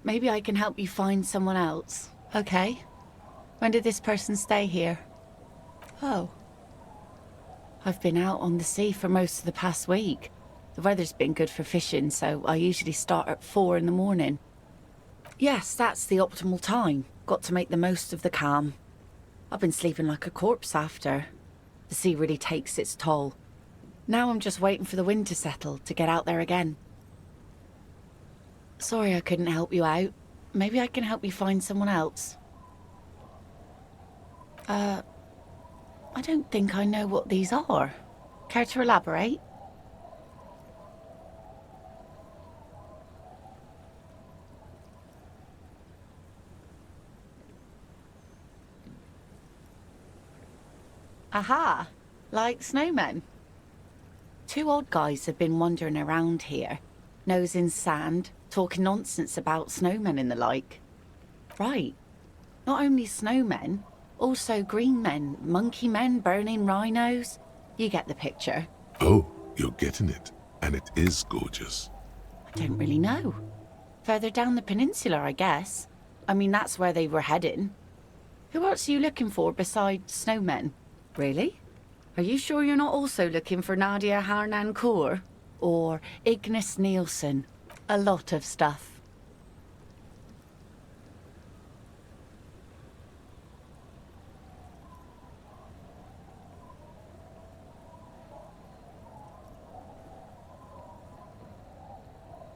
Maybe I can help you find someone else. Okay. When did this person stay here? Oh. I've been out on the sea for most of the past week. The weather's been good for fishing, so I usually start at 4 in the morning. Yes, that's the optimal time. Got to make the most of the calm. I've been sleeping like a corpse after. The sea really takes its toll. Now I'm just waiting for the wind to settle to get out there again. Sorry I couldn't help you out. Maybe I can help you find someone else. I don't think I know what these are. Care to elaborate? Aha! Like snowmen. 2 odd guys have been wandering around here, nose in sand, talking nonsense about snowmen and the like. Right. Not only snowmen, also green men, monkey men burning rhinos. You get the picture. Oh, you're getting it. And it is gorgeous. I don't really know. Further down the peninsula, I guess. I mean, that's where they were heading. Who else are you looking for besides snowmen? Really? Are you sure you're not also looking for Nadia Harnancourt? Or Ignis Nielsen? A lot of stuff.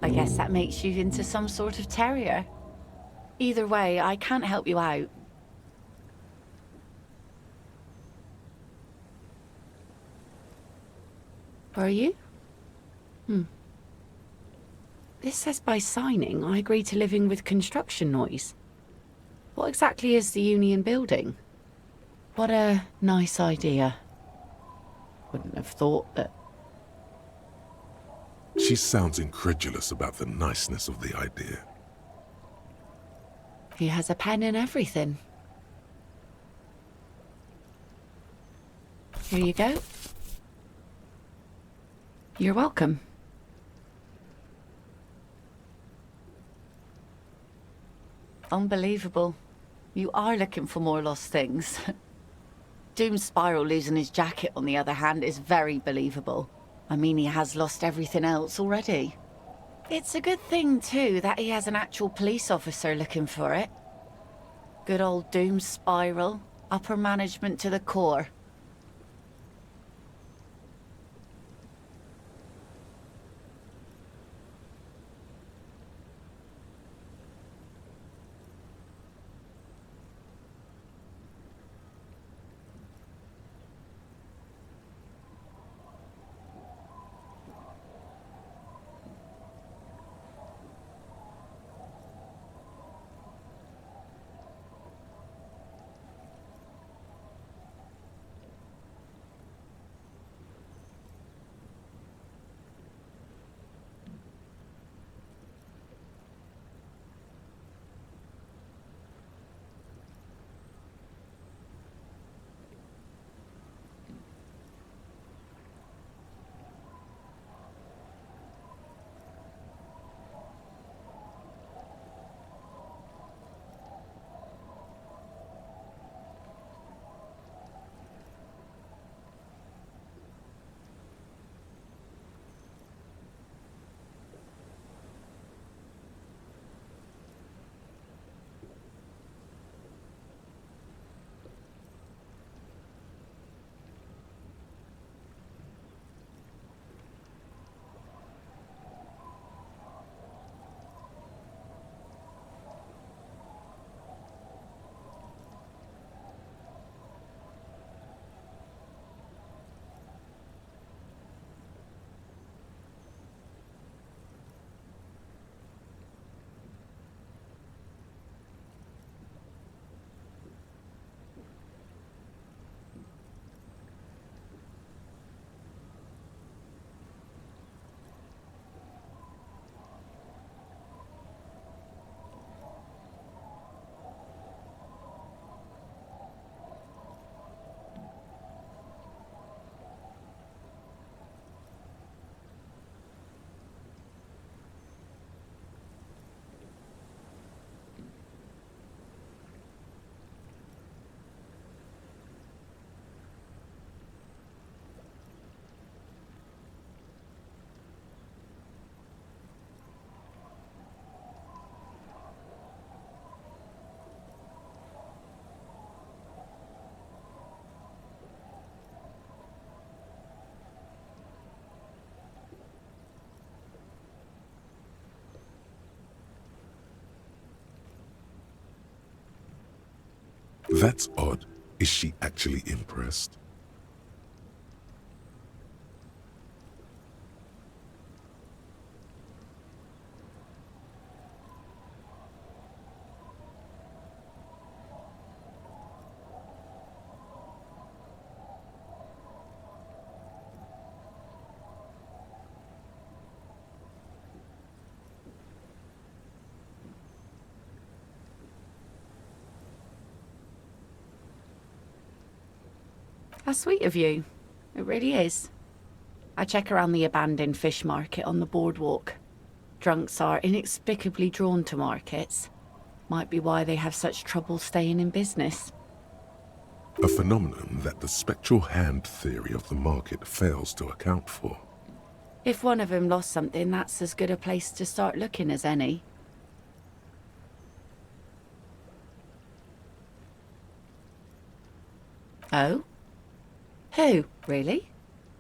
I guess that makes you into some sort of terrier. Either way, I can't help you out. Are you? This says by signing, I agree to living with construction noise. What exactly is the Union building? What a nice idea. Wouldn't have thought that... She sounds incredulous about the niceness of the idea. He has a pen and everything. Here you go. You're welcome. Unbelievable. You are looking for more lost things. Doom Spiral losing his jacket, on the other hand, is very believable. I mean, he has lost everything else already. It's a good thing, too, that he has an actual police officer looking for it. Good old Doom Spiral. Upper management to the core. That's odd. Is she actually impressed? How sweet of you. It really is. I check around the abandoned fish market on the boardwalk. Drunks are inexplicably drawn to markets. Might be why they have such trouble staying in business. A phenomenon that the spectral hand theory of the market fails to account for. If one of them lost something, that's as good a place to start looking as any. Oh? Who? Really?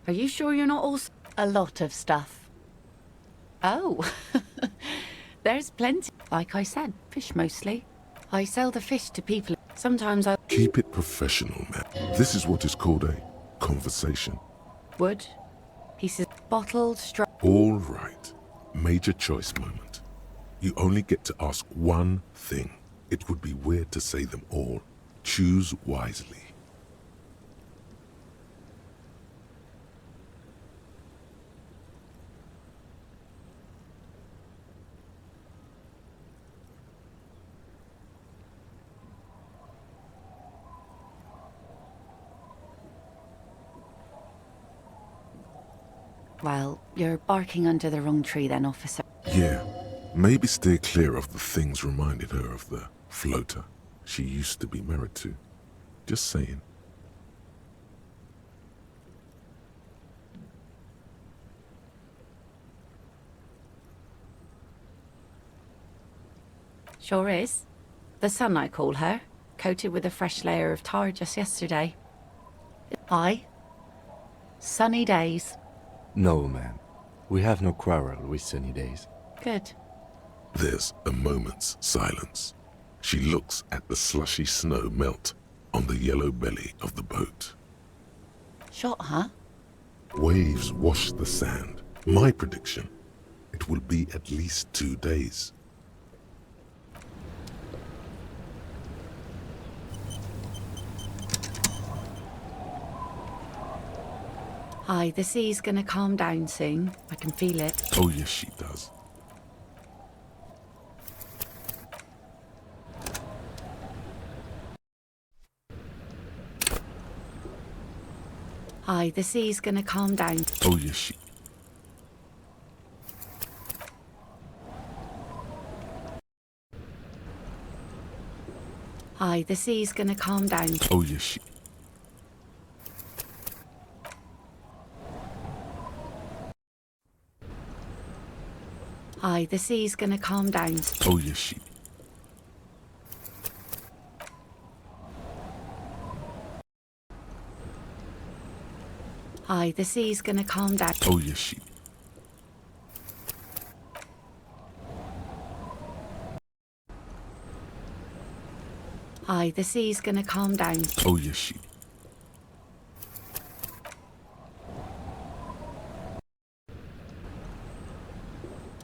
Are you sure you're not also... A lot of stuff. Oh. There's plenty. Like I said, fish mostly. I sell the fish to people. Sometimes I... Keep it professional, man. This is what is called a conversation. Wood. Pieces... Bottled, straw... All right. Major choice moment. You only get to ask one thing. It would be weird to say them all. Choose wisely. Well, you're barking under the wrong tree then, officer. Yeah. Maybe steer clear of the things reminded her of the floater she used to be married to. Just saying. Sure is. The sun, I call her. Coated with a fresh layer of tar just yesterday. Aye. Sunny days. No, ma'am. We have no quarrel with sunny days. Good. There's a moment's silence. She looks at the slushy snow melt on the yellow belly of the boat. Shot, huh? Waves wash the sand. My prediction, it will be at least 2 days. Aye, the sea's gonna calm down soon. I can feel it. Oh yes, she does. Aye, the sea's gonna calm down. Oh yes, she... Aye, the sea's gonna calm down. Oh yes, she... Aye, the sea's gonna calm down. Oh yes, she... Aye, the sea's gonna calm down. Oh yes, she... Aye, the sea's gonna calm down. Oh yes, she...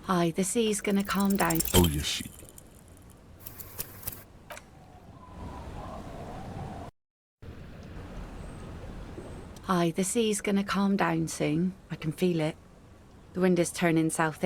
Aye, the sea's gonna calm down. Oh yes, she... Aye, the sea's gonna calm down soon. I can feel it. The wind is turning south.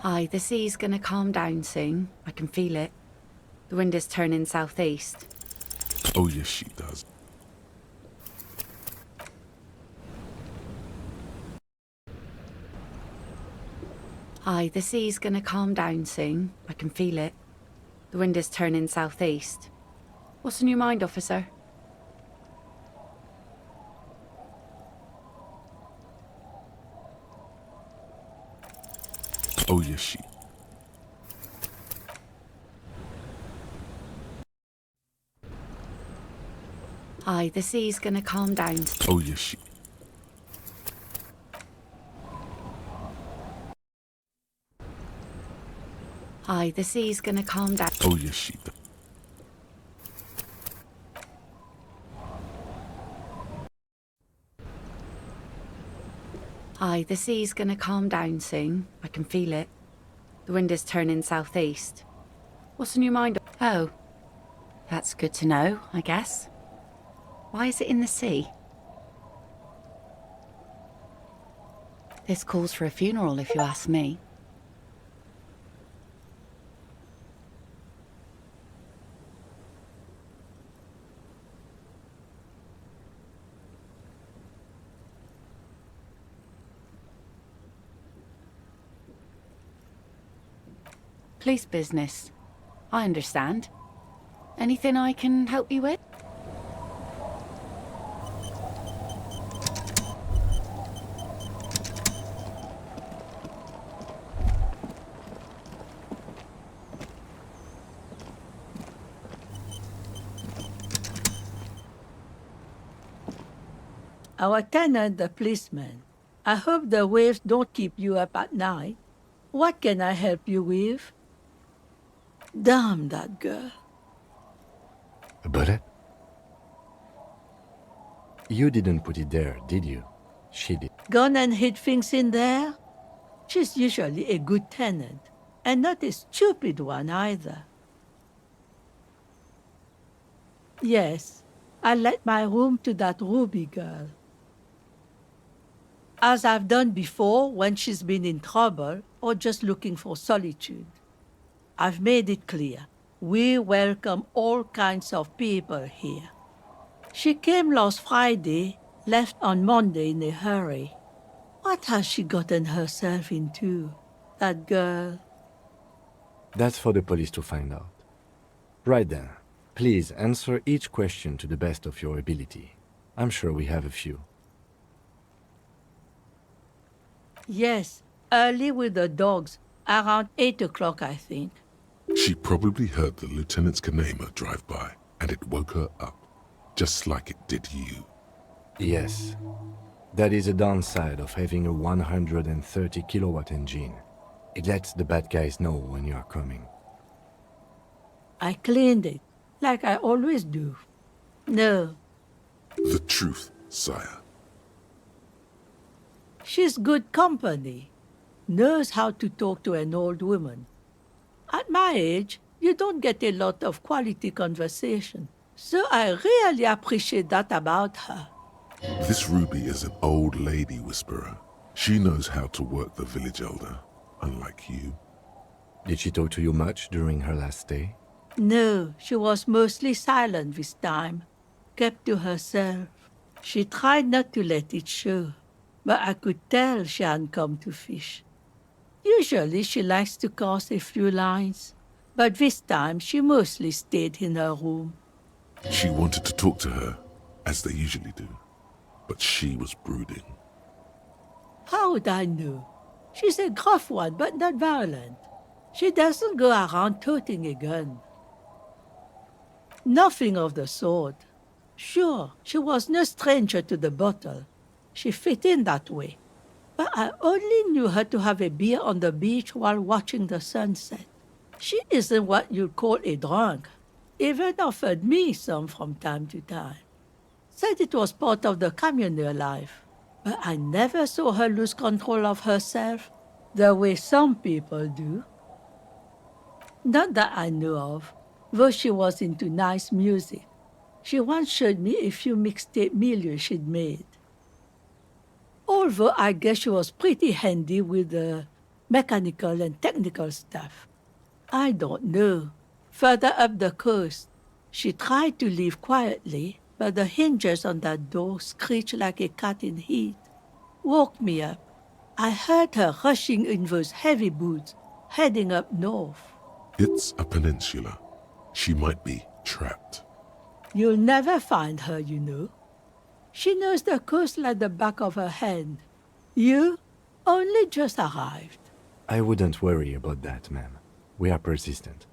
Aye, the sea's gonna calm down soon. I can feel it. The wind is turning southeast. Oh yes, she does. Aye, the sea's gonna calm down soon. I can feel it. The wind is turning southeast. What's on your mind, officer? Oh, yes, she. Aye, the sea's gonna calm down. Oh, yes, she. Aye, the sea's gonna calm down. Oh, yes, she. Aye, the sea's gonna calm down soon. I can feel it. The wind is turning southeast. What's in your mind? Oh, that's good to know, I guess. Why is it in the sea? This calls for a funeral, if you ask me. Police business. I understand. Anything I can help you with? Our tenant, the policeman. I hope the waves don't keep you up at night. What can I help you with? Damn that girl. A bullet? You didn't put it there, did you? She did. Gone and hid things in there? She's usually a good tenant, and not a stupid one either. Yes, I let my room to that Ruby girl. As I've done before when she's been in trouble or just looking for solitude. I've made it clear. We welcome all kinds of people here. She came last Friday, left on Monday in a hurry. What has she gotten herself into, that girl? That's for the police to find out. Right then, please answer each question to the best of your ability. I'm sure we have a few. Yes, early with the dogs, around 8 o'clock, I think. She probably heard the lieutenant's Kanema drive by, and it woke her up, just like it did you. Yes. That is a downside of having a 130 kilowatt engine. It lets the bad guys know when you are coming. I cleaned it, like I always do. No. The truth, sire. She's good company. Knows how to talk to an old woman. At my age, you don't get a lot of quality conversation. So I really appreciate that about her. This Ruby is an old lady whisperer. She knows how to work the village elder, unlike you. Did she talk to you much during her last stay? No, she was mostly silent this time. Kept to herself. She tried not to let it show, but I could tell she hadn't come to fish. Usually she likes to cast a few lines, but this time she mostly stayed in her room. She wanted to talk to her, as they usually do, but she was brooding. How would I know? She's a gruff one, but not violent. She doesn't go around toting a gun. Nothing of the sort. Sure, she was no stranger to the bottle. She fit in that way. But I only knew her to have a beer on the beach while watching the sunset. She isn't what you'd call a drunk. Even offered me some from time to time. Said it was part of the communal life. But I never saw her lose control of herself, the way some people do. Not that I know of, though she was into nice music. She once showed me a few mixtape milieux she'd made. Although I guess she was pretty handy with the mechanical and technical stuff. I don't know. Further up the coast, she tried to leave quietly, but the hinges on that door screeched like a cat in heat. Woke me up. I heard her rushing in those heavy boots, heading up north. It's a peninsula. She might be trapped. You'll never find her, you know. She knows the coast like the back of her hand. You only just arrived. I wouldn't worry about that, ma'am. We are persistent.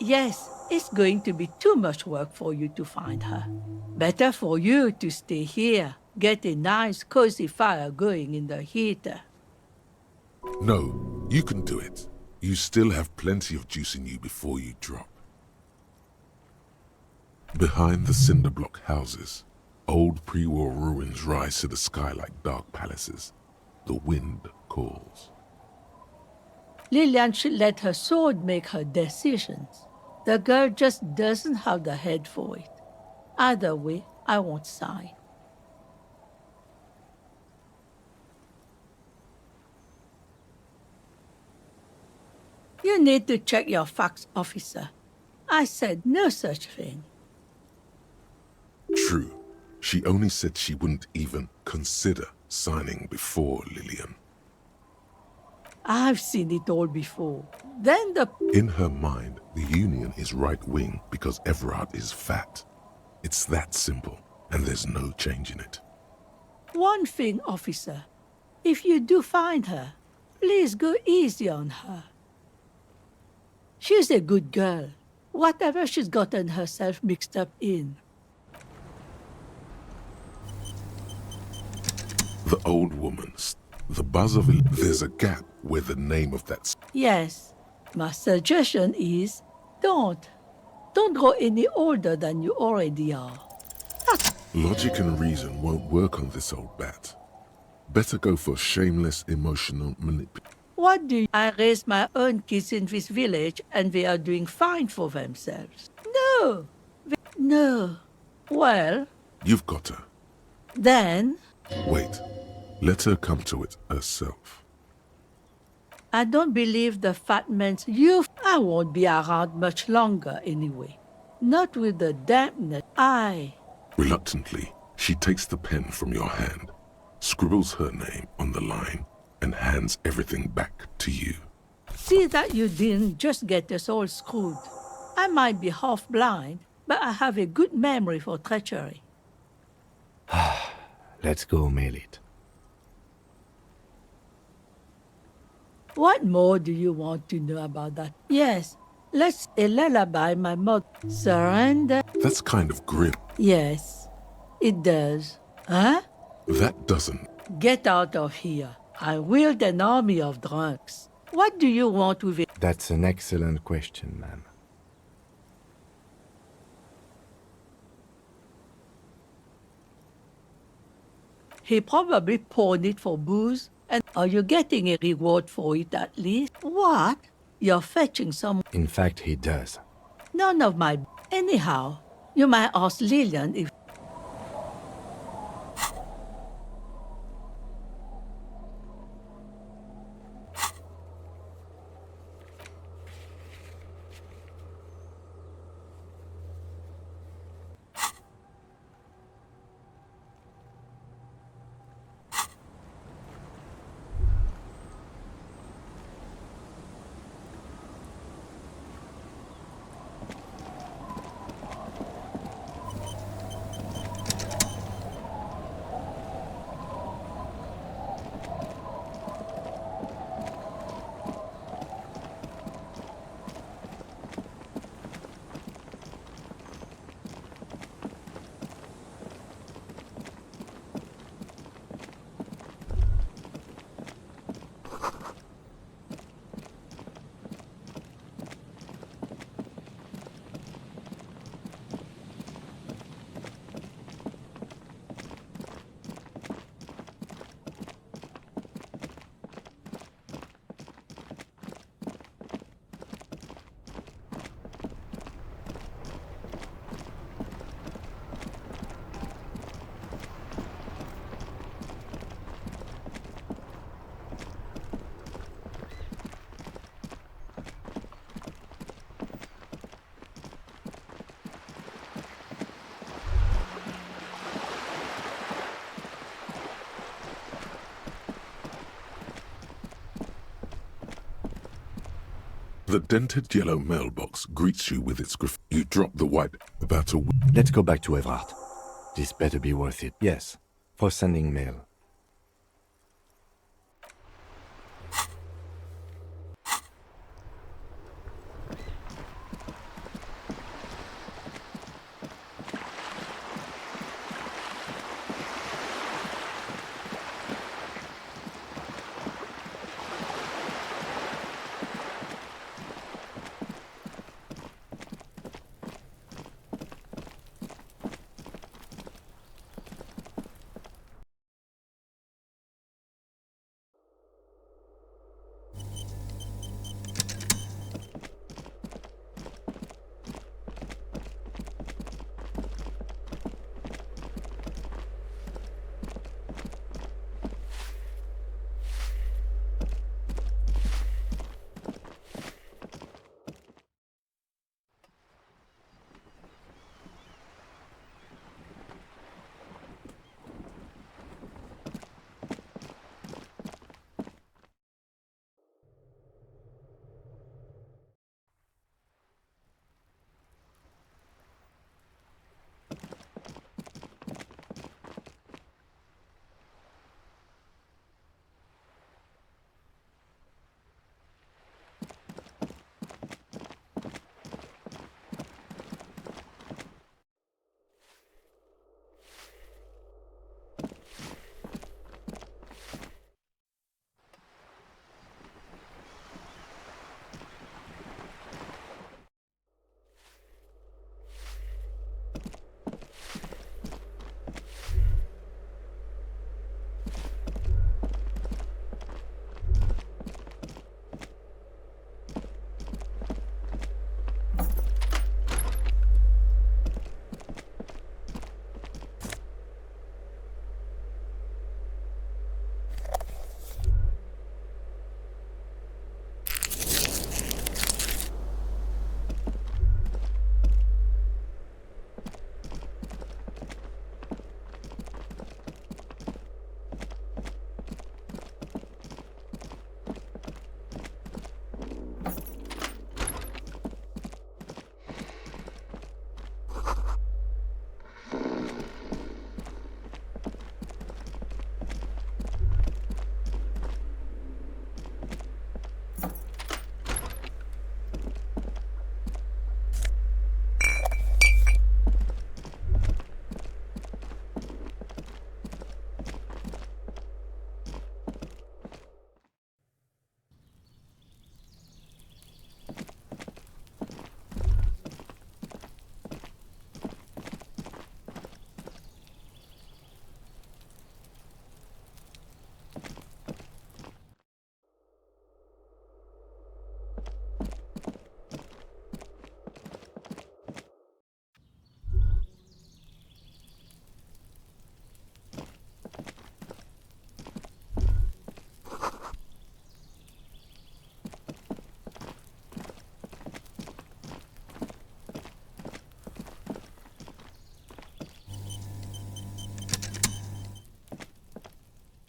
Yes, it's going to be too much work for you to find her. Better for you to stay here, get a nice cozy fire going in the heater. No, you can do it. You still have plenty of juice in you before you drop. Behind the cinder block houses, old pre-war ruins rise to the sky like dark palaces. The wind calls. Lillian should let her sword make her decisions. The girl just doesn't have the head for it. Either way, I won't sign. You need to check your facts, officer. I said no such thing. True. She only said she wouldn't even consider signing before Lillian. I've seen it all before. Then In her mind, the Union is right-wing because Everard is fat. It's that simple, and there's no change in it. One thing, officer. If you do find her, please go easy on her. She's a good girl. Whatever she's gotten herself mixed up in. The old woman, the buzz of it, there's a gap where the name of that... Yes. My suggestion is, don't grow any older than you already are. Logic and reason won't work on this old bat. Better go for shameless emotional manipulation. What do you... I raised my own kids in this village and they are doing fine for themselves. No. No. Well... You've got her. Then... Wait. Let her come to it herself. I don't believe the fat man's youth. I won't be around much longer anyway. Not with the dampness. Reluctantly, she takes the pen from your hand, scribbles her name on the line, and hands everything back to you. See that you didn't just get us all screwed. I might be half blind, but I have a good memory for treachery. Let's go mail it. What more do you want to know about that? Yes, let's a lullaby my mother. Surrender. That's kind of grim. Yes, it does. Huh? That doesn't. Get out of here. I wield an army of drunks. What do you want with it? That's an excellent question, ma'am. He probably pawned it for booze. And are you getting a reward for it at least? What? You're fetching some... In fact, he does. None of my... Anyhow, you might ask Lillian if... The dented yellow mailbox greets you with its You drop the white about a... Let's go back to Everard. This better be worth it. Yes, for sending mail.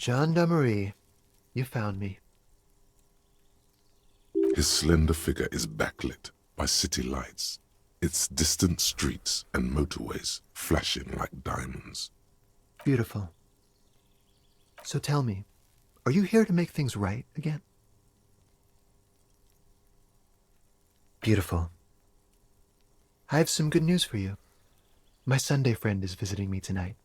Gendarmerie, you found me. His slender figure is backlit by city lights, its distant streets and motorways flashing like diamonds. Beautiful. So tell me, are you here to make things right again? Beautiful. I have some good news for you. My Sunday friend is visiting me tonight.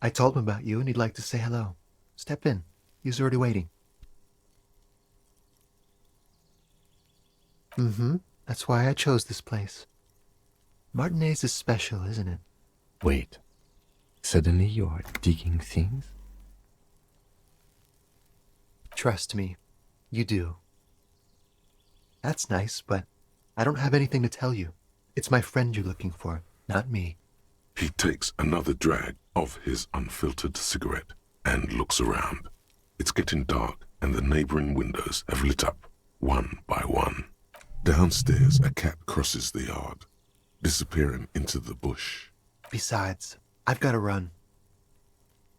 I told him about you and he'd like to say hello. Step in. He's already waiting. That's why I chose this place. Martinez is special, isn't it? Wait. Suddenly you are digging things? Trust me, you do. That's nice, but I don't have anything to tell you. It's my friend you're looking for, not me. He takes another drag of his unfiltered cigarette and looks around. It's getting dark and the neighboring windows have lit up, one by one. Downstairs, a cat crosses the yard, disappearing into the bush. Besides, I've got to run.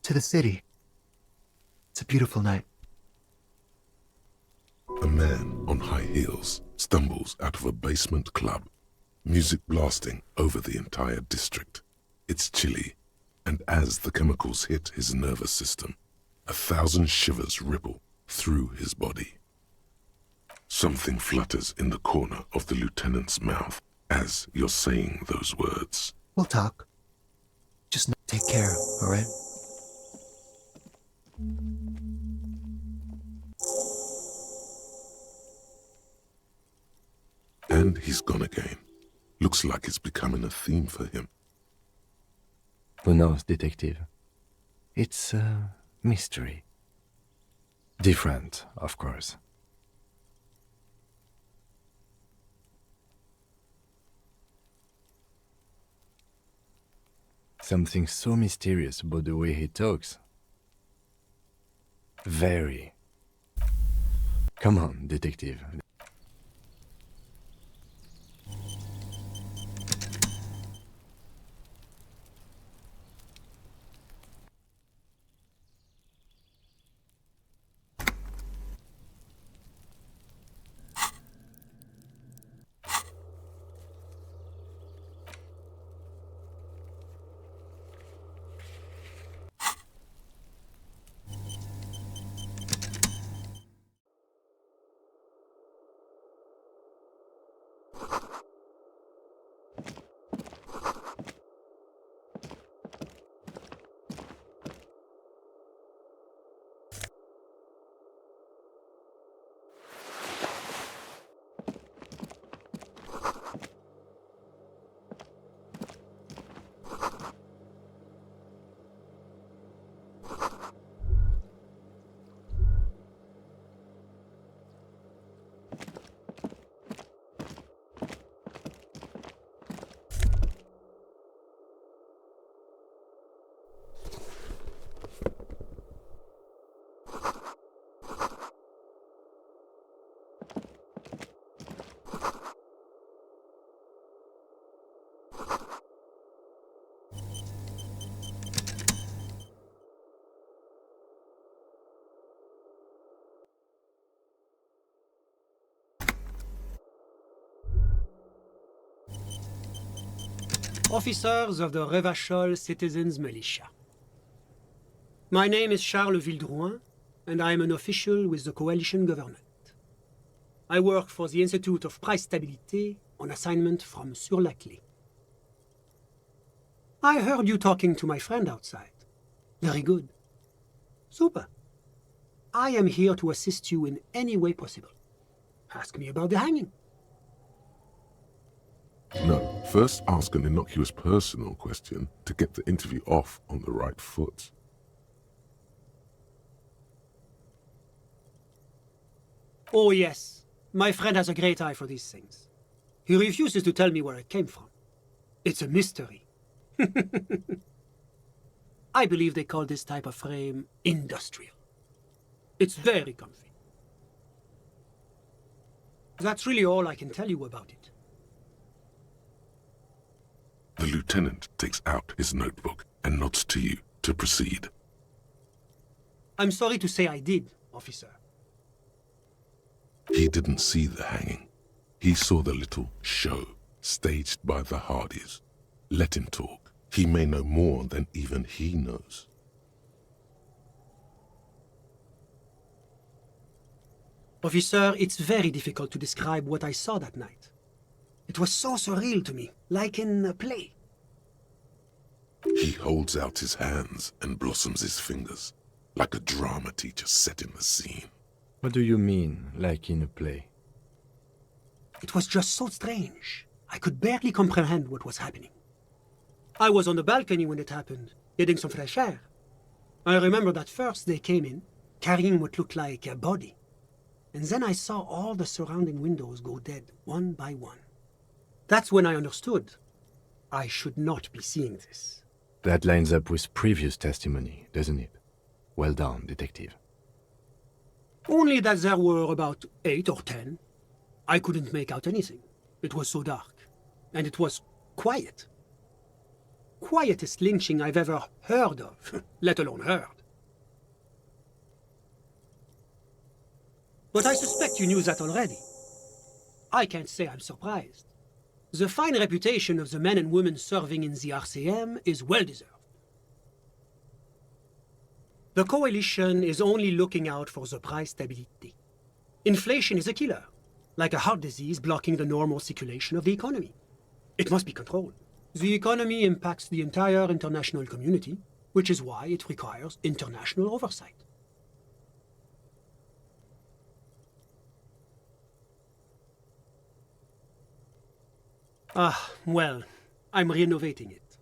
To the city. It's a beautiful night. A man on high heels stumbles out of a basement club, music blasting over the entire district. It's chilly, and as the chemicals hit his nervous system, 1,000 shivers ripple through his body. Something flutters in the corner of the lieutenant's mouth as you're saying those words. We'll talk. Just take care, all right? And he's gone again. Looks like it's becoming a theme for him. Who knows, detective? It's a mystery. Different, of course. Something so mysterious about the way he talks. Very. Come on, detective. Officers of the Revachol Citizens Militia. My name is Charles Vildrouin, and I am an official with the coalition government. I work for the Institute of Price Stabilité on assignment from Sur-la-Clé. I heard you talking to my friend outside. Very good. Super. I am here to assist you in any way possible. Ask me about the hanging. No, first ask an innocuous personal question to get the interview off on the right foot. Oh yes, my friend has a great eye for these things. He refuses to tell me where it came from. It's a mystery. I believe they call this type of frame industrial. It's very comfy. That's really all I can tell you about it. The lieutenant takes out his notebook and nods to you to proceed. I'm sorry to say I did, officer. He didn't see the hanging. He saw the little show staged by the Hardys. Let him talk. He may know more than even he knows. Officer, it's very difficult to describe what I saw that night. It was so surreal to me, like in a play. He holds out his hands and blossoms his fingers, like a drama teacher setting the scene. What do you mean, like in a play? It was just so strange. I could barely comprehend what was happening. I was on the balcony when it happened, getting some fresh air. I remember that first they came in, carrying what looked like a body. And then I saw all the surrounding windows go dead, one by one. That's when I understood. I should not be seeing this. That lines up with previous testimony, doesn't it? Well done, detective. Only that there were about 8 or 10. I couldn't make out anything. It was so dark. And it was quiet. Quietest lynching I've ever heard of, let alone heard. But I suspect you knew that already. I can't say I'm surprised. The fine reputation of the men and women serving in the RCM is well deserved. The coalition is only looking out for the price stability. Inflation is a killer, like a heart disease blocking the normal circulation of the economy. It must be controlled. The economy impacts the entire international community, which is why it requires international oversight. Well, I'm renovating it.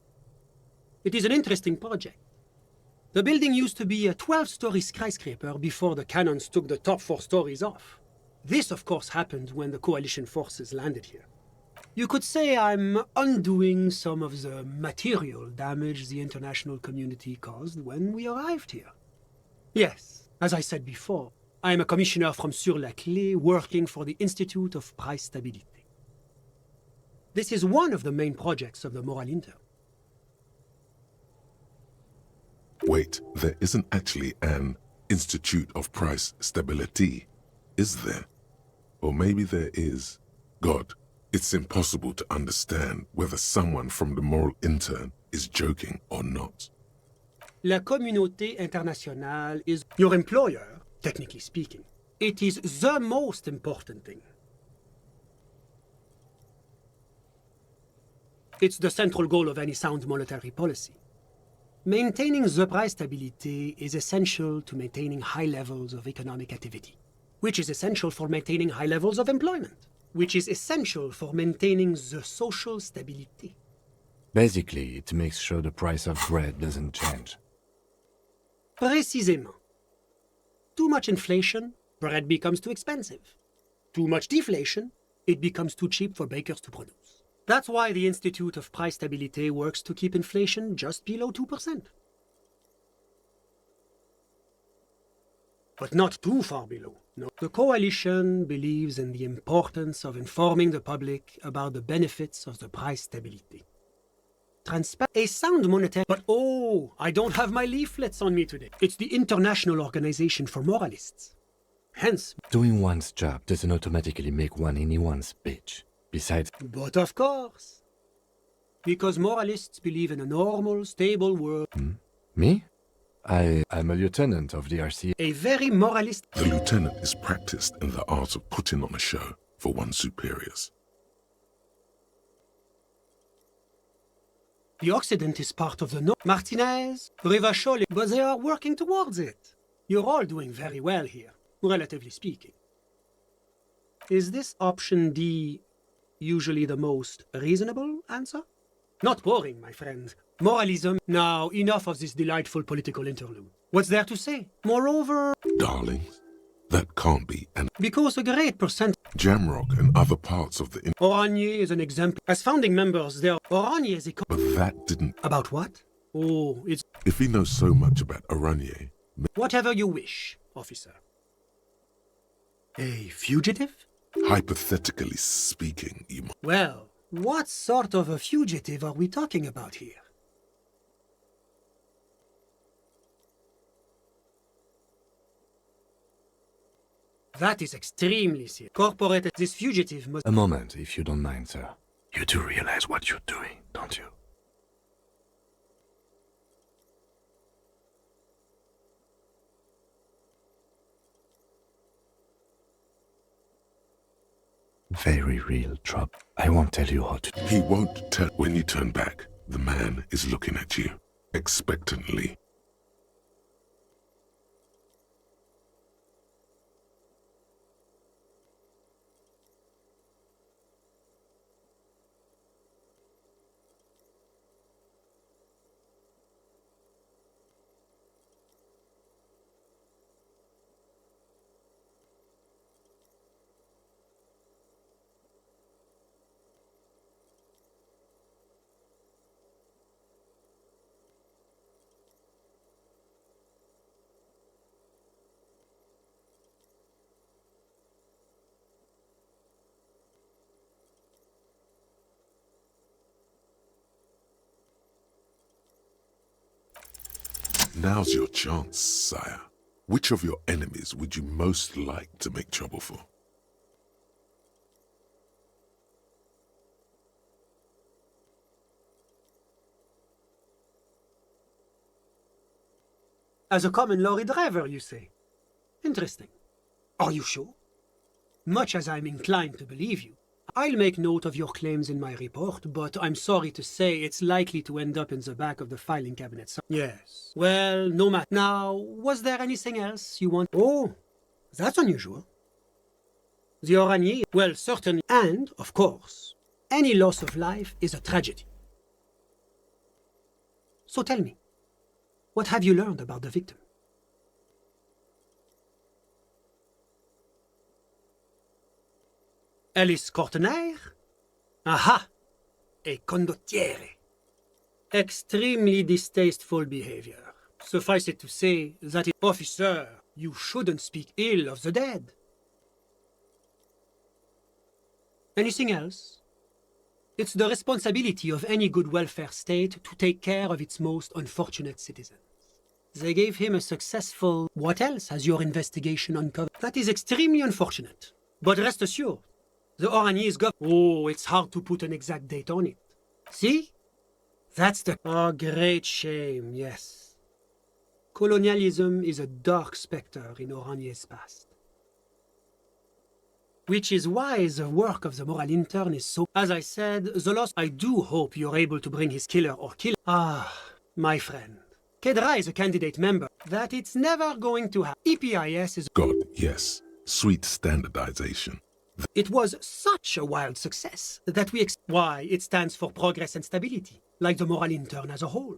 It is an interesting project. The building used to be a 12-story skyscraper before the cannons took the top 4 stories off. This, of course, happened when the coalition forces landed here. You could say I'm undoing some of the material damage the international community caused when we arrived here. Yes, as I said before, I am a commissioner from Sur-la-Clé working for the Institute of Price Stability. This is one of the main projects of the Moral Inter. Wait, there isn't actually an Institute of Price Stability, is there? Or maybe there is. God, it's impossible to understand whether someone from the Moral Intern is joking or not. La Communauté Internationale is your employer, technically speaking. It is the most important thing. It's the central goal of any sound monetary policy. Maintaining the price stability is essential to maintaining high levels of economic activity, which is essential for maintaining high levels of employment, which is essential for maintaining the social stability. Basically, it makes sure the price of bread doesn't change. Précisément. Too much inflation, bread becomes too expensive. Too much deflation, it becomes too cheap for bakers to produce. That's why the Institute of Price Stability works to keep inflation just below 2%. But not too far below. No. The coalition believes in the importance of informing the public about the benefits of the price stability. A sound monetary... But oh, I don't have my leaflets on me today. It's the International Organization for Moralists. Hence... Doing one's job doesn't automatically make one anyone's bitch. Besides... But of course. Because moralists believe in a normal, stable world. Me? I'm a lieutenant of the RCA. A very moralist... The lieutenant is practiced in the art of putting on a show for one's superiors. The Occident is part of the North. Martinez, Rivachol, but they are working towards it. You're all doing very well here, relatively speaking. Is this option D usually the most reasonable answer? Not boring, my friend. Moralism. Now, enough of this delightful political interlude. What's there to say? Moreover... Darlings, that can't be an... Because a great percent... Jamrock and other parts of the... Oranje is an example. As founding members, they are... Oranje is a... But that didn't... About what? Oh, it's... If he knows so much about Oranje... Whatever you wish, officer. A fugitive? Hypothetically speaking, you might... Well, what sort of a fugitive are we talking about here? That is extremely serious. Corporate, this fugitive must... A moment, if you don't mind, sir. You do realize what you're doing, don't you? Very real trouble. I won't tell you how to... He won't tell... When you turn back, the man is looking at you, expectantly. Now's your chance, sire. Which of your enemies would you most like to make trouble for? As a common lorry driver, you say? Interesting. Are you sure? Much as I'm inclined to believe you, I'll make note of your claims in my report, but I'm sorry to say it's likely to end up in the back of the filing cabinet. Yes. Well, no matter. Now, was there anything else you want? Oh, that's unusual. The Oranier? Well, certainly. And, of course, any loss of life is a tragedy. So tell me, what have you learned about the victim? Alice Cortenaire? Aha! A condottiere. Extremely distasteful behavior. Suffice it to say that, officer, you shouldn't speak ill of the dead. Anything else? It's the responsibility of any good welfare state to take care of its most unfortunate citizens. They gave him a successful... What else has your investigation uncovered? That is extremely unfortunate. But rest assured, the Oranier's Oh, it's hard to put an exact date on it. See? That's the... Oh, great shame, yes. Colonialism is a dark spectre in Oranier's past. Which is why the work of the moral intern is so... As I said, the loss... I do hope you're able to bring his killer or kill... Ah, my friend. Kedra is a candidate member. That it's never going to happen. EPIS is... God, yes. Sweet standardization. It was such a wild success that we... Why, it stands for progress and stability, like the moral intern as a whole.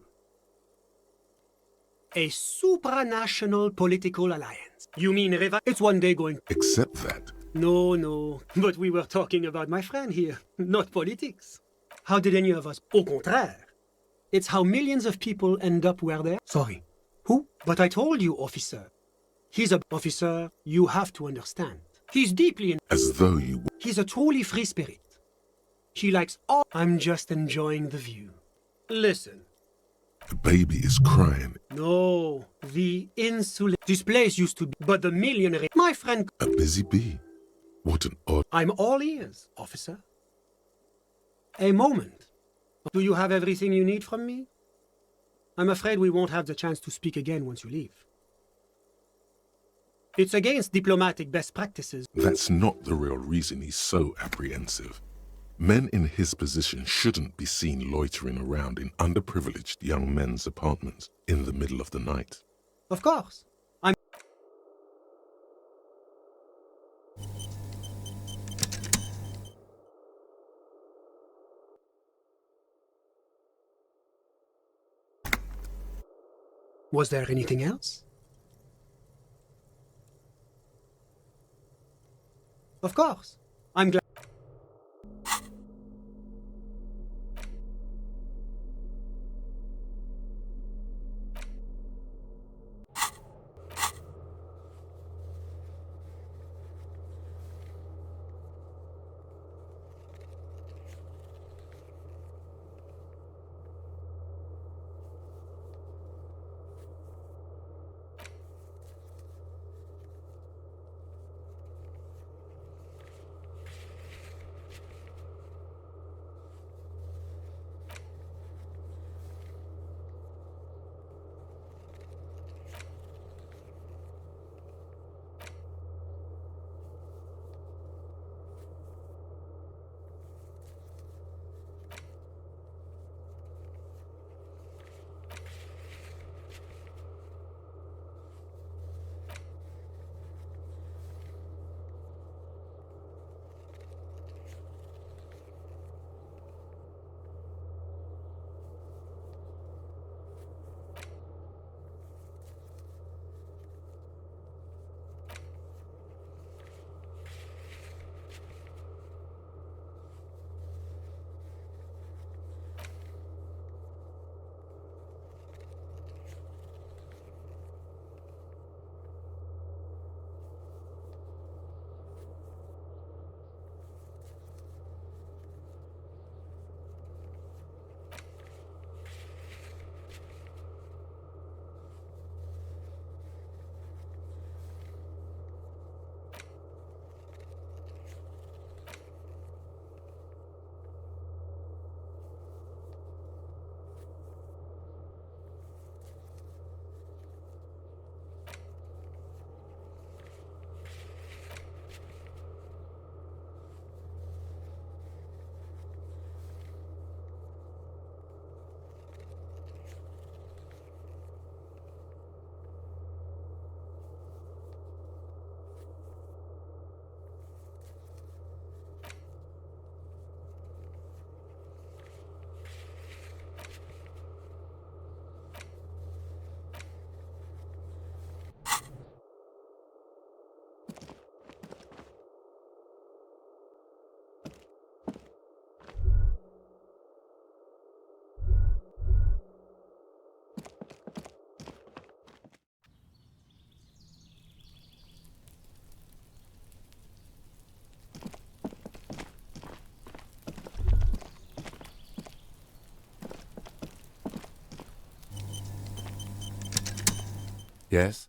A supranational political alliance. You mean It's one day going... Except that. No, but we were talking about my friend here, not politics. How did any of us... Au contraire. It's how millions of people end up where they're... Sorry. Who? But I told you, officer. He's a... Officer, you have to understand. He's deeply in... As though you... He's a truly free spirit. He likes all... I'm just enjoying the view. Listen. The baby is crying. No, the insular... This place used to be... But the millionaire... My friend... A busy bee. What an odd... I'm all ears, officer. A moment. Do you have everything you need from me? I'm afraid we won't have the chance to speak again once you leave. It's against diplomatic best practices. That's not the real reason he's so apprehensive. Men in his position shouldn't be seen loitering around in underprivileged young men's apartments in the middle of the night. Of course. I'm... Was there anything else? Of course. I'm glad. Yes?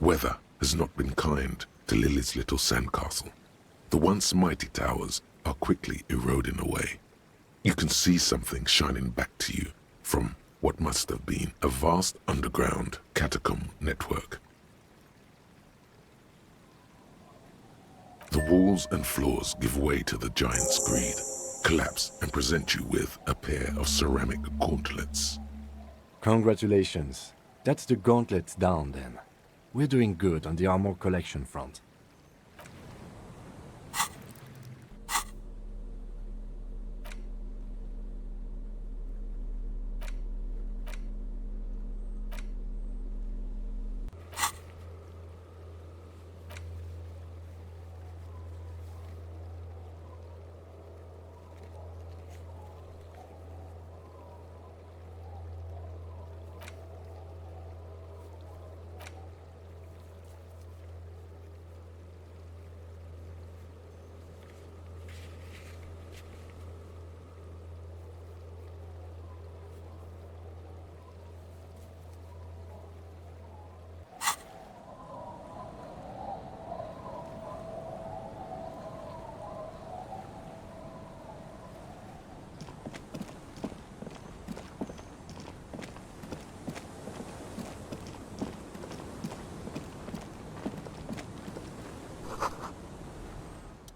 Weather has not been kind to Lily's little sandcastle. The once mighty towers are quickly eroding away. You can see something shining back to you from what must have been a vast underground catacomb network. The walls and floors give way to the giant's greed, collapse and present you with a pair of ceramic gauntlets. Congratulations. That's the gauntlets down then. We're doing good on the armor collection front.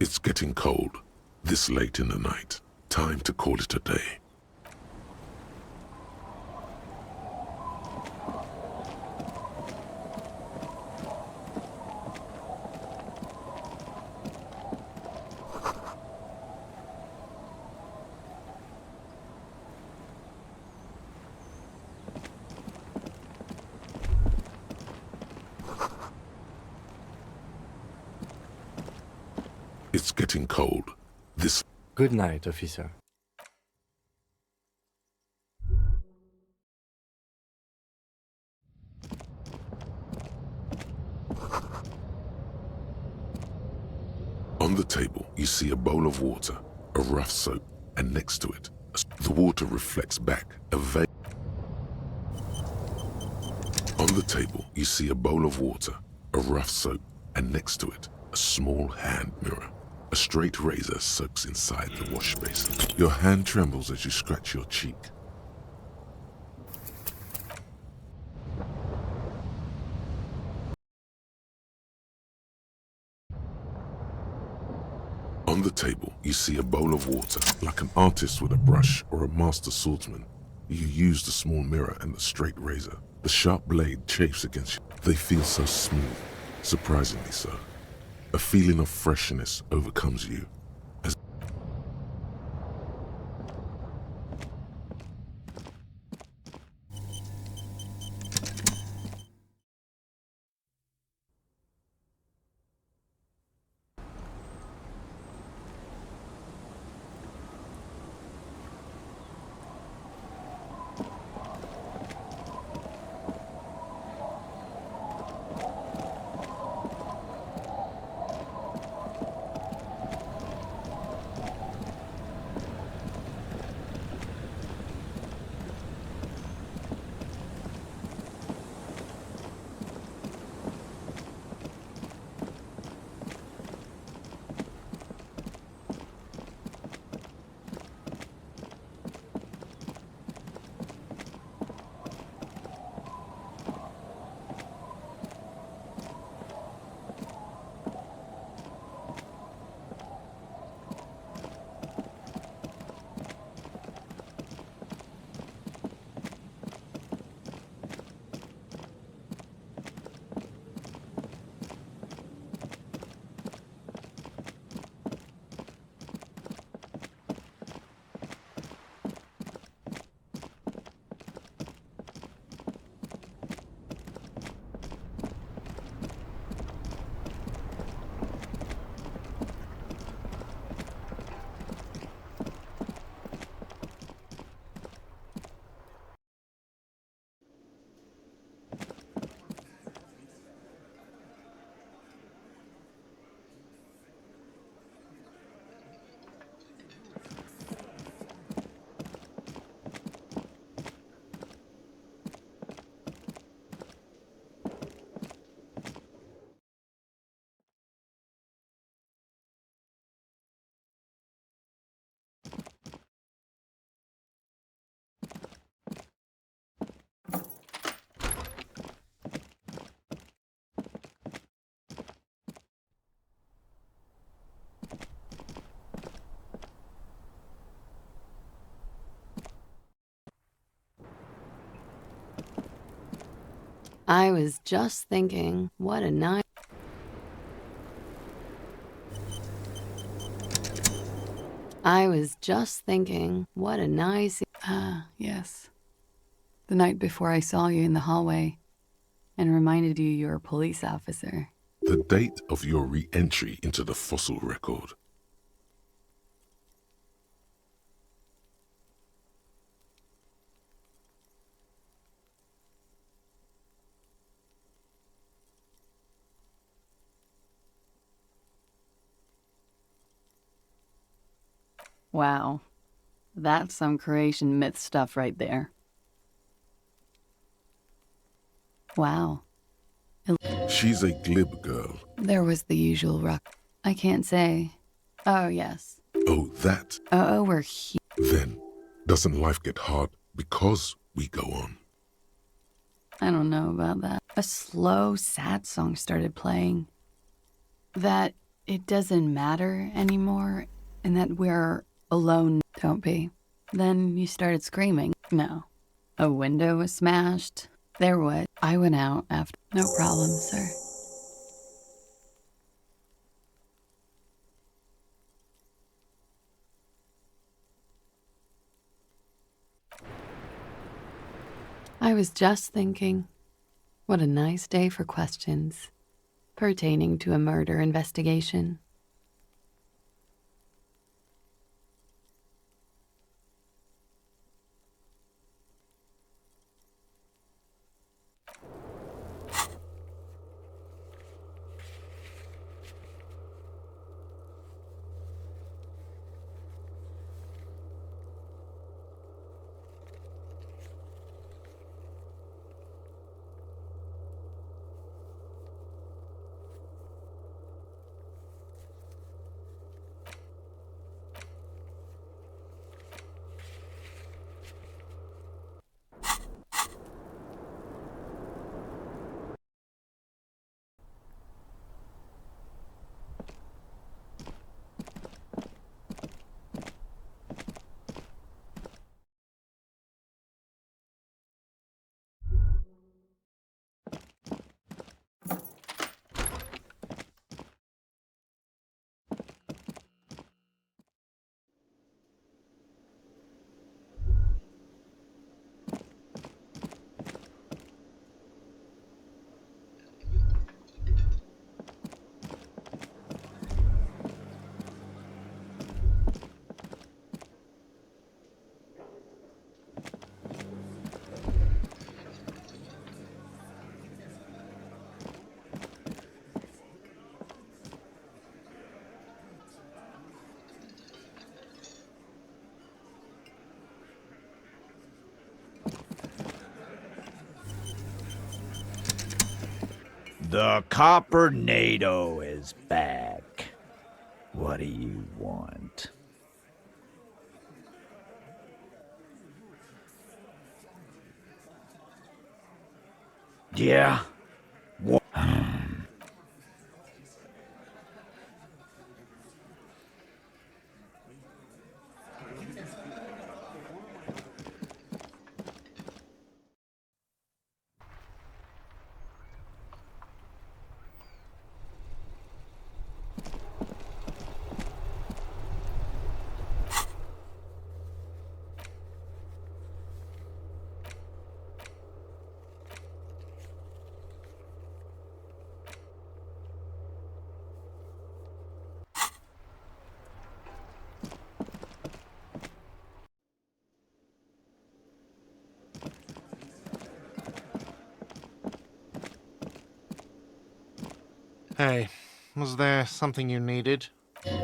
It's getting cold, this late in the night. Time to call it a day. It's getting cold. This... Good night, officer. On the table, you see a bowl of water, a rough soap, and next to it, the water reflects back a veil. On the table, you see a bowl of water, a rough soap, and next to it, a small hand mirror. A straight razor soaks inside the wash basin. Your hand trembles as you scratch your cheek. On the table, you see a bowl of water. Like an artist with a brush or a master swordsman, you use the small mirror and the straight razor. The sharp blade chafes against you. They feel so smooth, surprisingly so. A feeling of freshness overcomes you. I was just thinking, what a nice... I was just thinking, what a nice... Ah, yes. The night before I saw you in the hallway and reminded you you're a police officer. The date of your re-entry into the fossil record. Wow. That's some Croatian myth stuff right there. Wow. She's a glib girl. There was the usual ruck. I can't say. Oh, yes. Oh, that. Oh, we're here. Then, doesn't life get hard because we go on? I don't know about that. A slow, sad song started playing. That it doesn't matter anymore and that we're alone. Don't be. Then you started screaming. No. A window was smashed. There was. I went out after. No problem, sir. I was just thinking, what a nice day for questions pertaining to a murder investigation. The copper NATO is back. What do you want? Yeah. What? Hey, was there something you needed?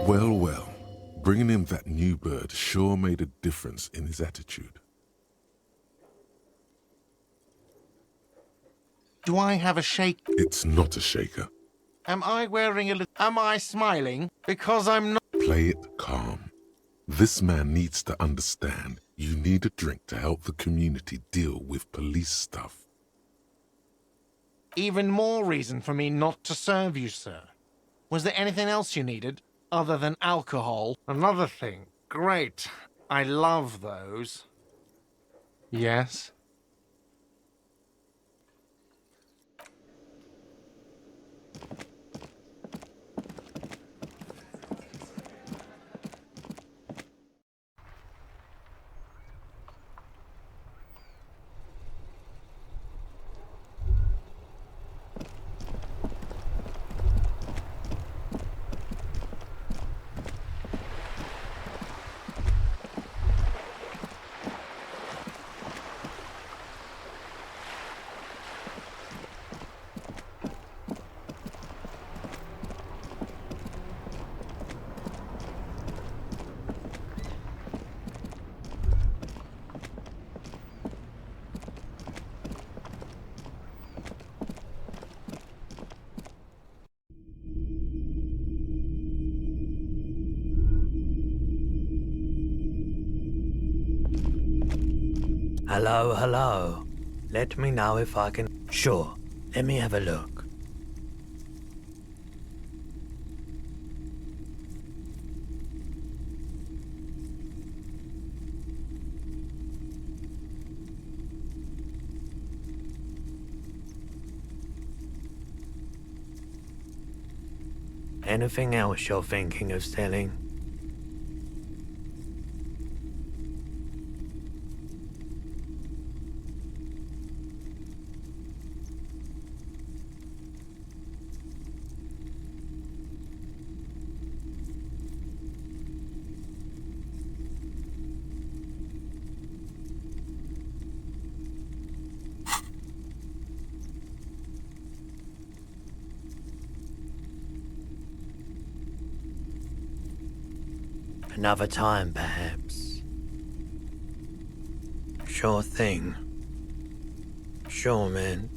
Well, well. Bringing him that new bird sure made a difference in his attitude. Do I have a shake? It's not a shaker. Am I wearing a Am I smiling? Because I'm not. Play it calm. This man needs to understand you need a drink to help the community deal with police stuff. Even more reason for me not to serve you, sir. Was there anything else you needed, other than alcohol? Another thing. Great. I love those. Yes? Hello, hello. Let me know if I can... Sure, let me have a look. Anything else you're thinking of selling? Another time, perhaps. Sure thing. Sure, man.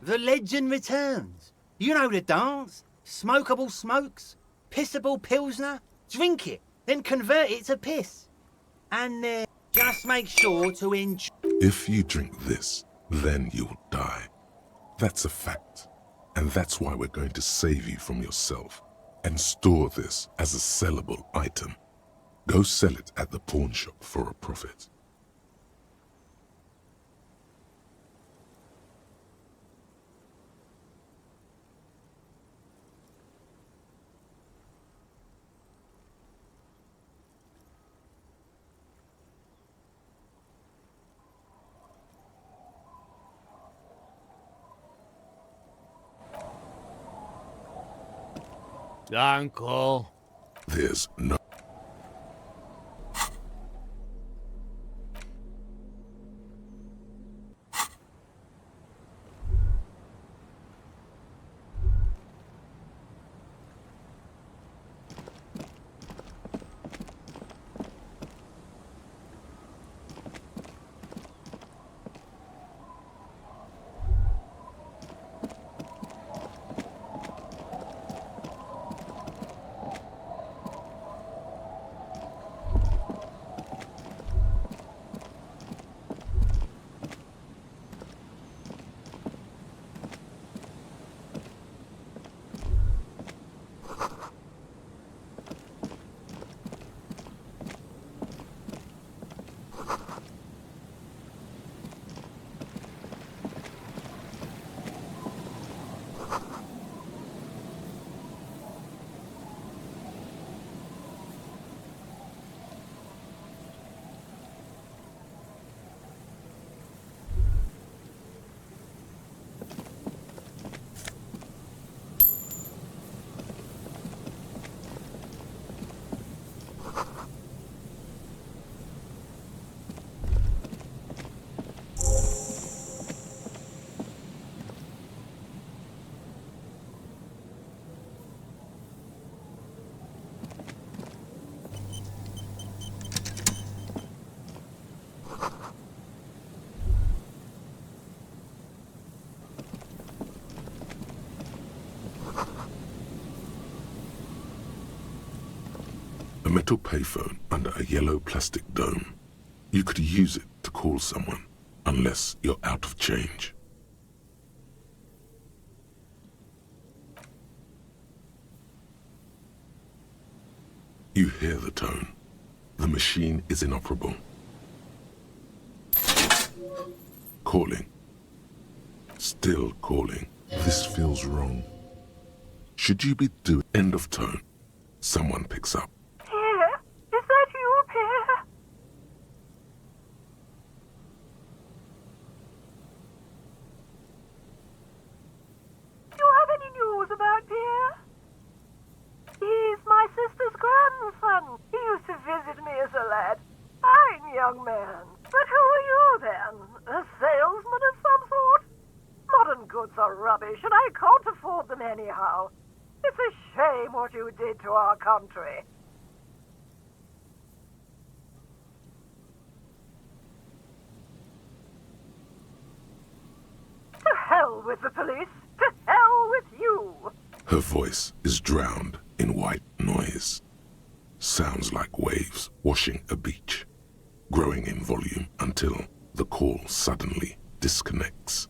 The legend returns. You know the dance. Smokable smokes, pissable pilsner. Drink it, then convert it to piss. And just make sure to enjoy. If you drink this, then you'll die. That's a fact. And that's why we're going to save you from yourself and store this as a sellable item. Go sell it at the pawn shop for a profit. Uncle. There's no... A metal payphone under a yellow plastic dome. You could use it to call someone, unless you're out of change. You hear the tone. The machine is inoperable. Calling. Still calling. This feels wrong. Should you be doing end of tone? Someone picks up. Pierre? Is that you, Pierre? Do you have any news about Pierre? He's my sister's grandson. He used to visit me as a lad. Fine young man. But who are you then? A salesman of some sort? Modern goods are rubbish, and I can't afford them anyhow. It's a shame what you did to our country. To hell with the police. To hell with you. Her voice is drowned in white noise. Sounds like waves washing a beach, growing in volume until the call suddenly disconnects.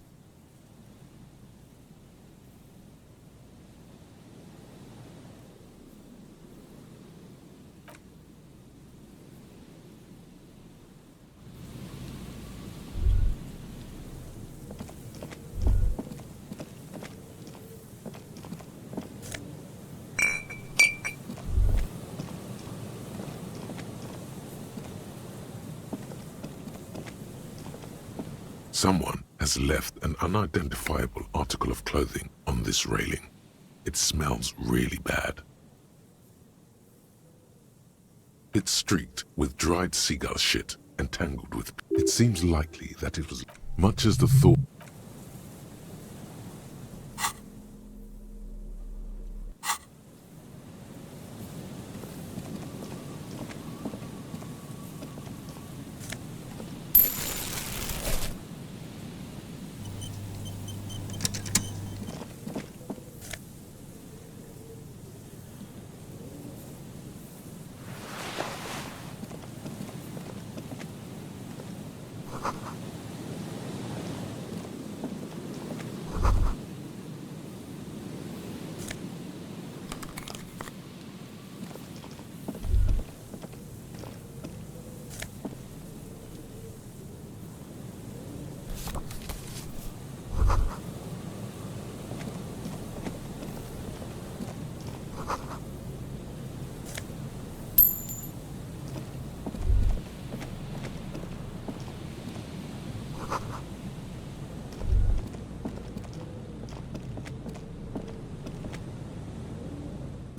Someone has left an unidentifiable article of clothing on this railing. It smells really bad. It's streaked with dried seagull shit and tangled with... It seems likely that it was much as the thought...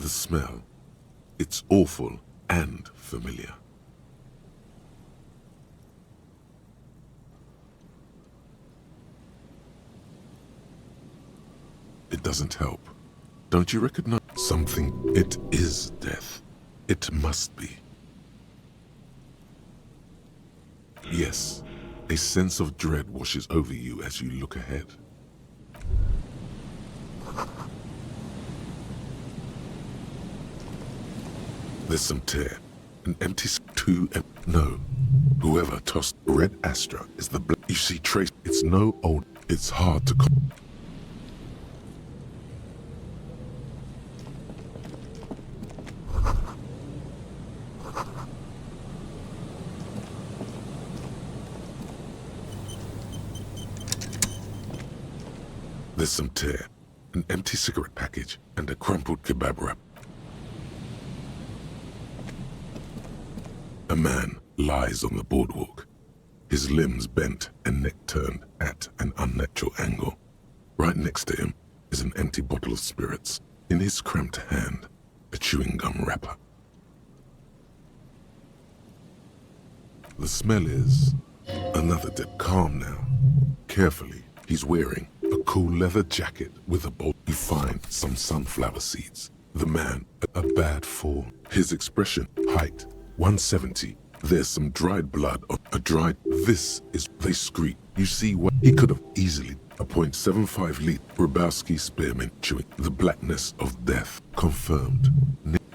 The smell. It's awful and familiar. It doesn't help. Don't you recognize something? It is death. It must be. Yes, a sense of dread washes over you as you look ahead. There's some tear, an empty no. Whoever tossed red Astra is the you see trace. It's no old. It's hard to. There's some tear, an empty cigarette package, and a crumpled kebab wrap. A man lies on the boardwalk, his limbs bent and neck turned at an unnatural angle. Right next to him is an empty bottle of spirits. In his cramped hand, a chewing gum wrapper. The smell is another dip. Calm now. Carefully, he's wearing a cool leather jacket with a bowl. You find some sunflower seeds. The man, a bad fall. His expression, height, 170. There's some dried blood on a dried. This is, they scream. You see what he could have easily. A .75 liter Grabowski spearmint chewing. The blackness of death confirmed.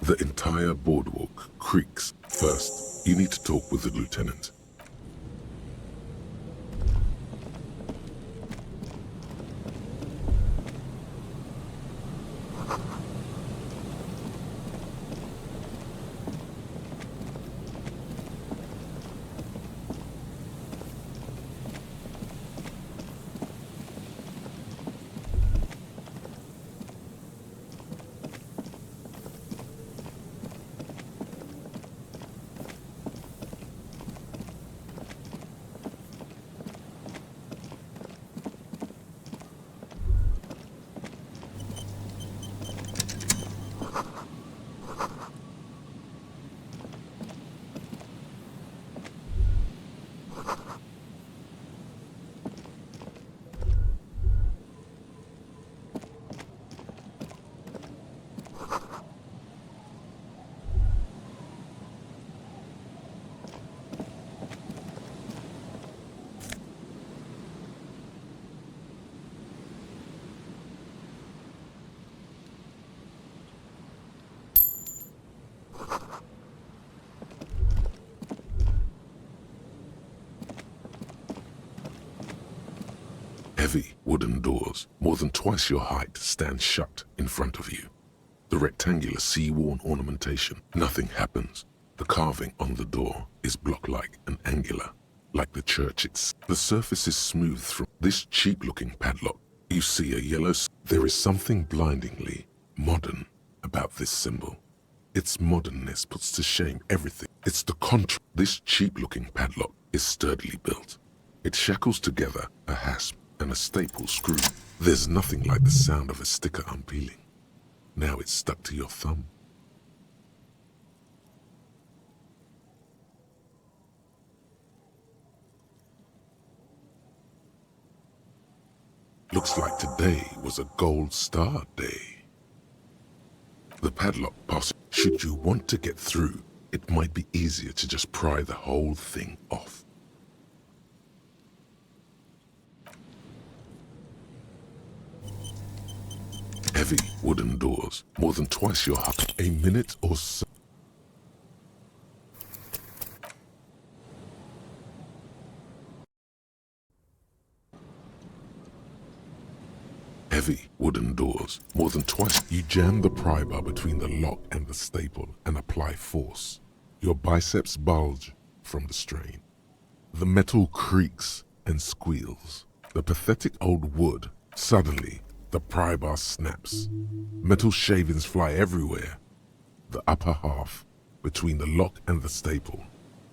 The entire boardwalk creaks. First, you need to talk with the lieutenant. Heavy wooden doors, more than twice your height, stand shut in front of you. The rectangular sea-worn ornamentation, nothing happens. The carving on the door is block-like and angular, like the church itself. The surface is smooth from this cheap-looking padlock. You see a yellow. There is something blindingly modern about this symbol. Its modernness puts to shame everything. It's the contrast. This cheap-looking padlock is sturdily built. It shackles together a hasp and a staple screw. There's nothing like the sound of a sticker unpeeling. Now it's stuck to your thumb. Looks like today was a gold star day. The padlock passes. Should you want to get through, it might be easier to just pry the whole thing off. Heavy wooden doors, more than twice your height. A minute or so. Heavy wooden doors, more than twice. You jam the pry bar between the lock and the staple and apply force. Your biceps bulge from the strain. The metal creaks and squeals. The pathetic old wood. Suddenly, the pry bar snaps. Metal shavings fly everywhere. The upper half, between the lock and the staple,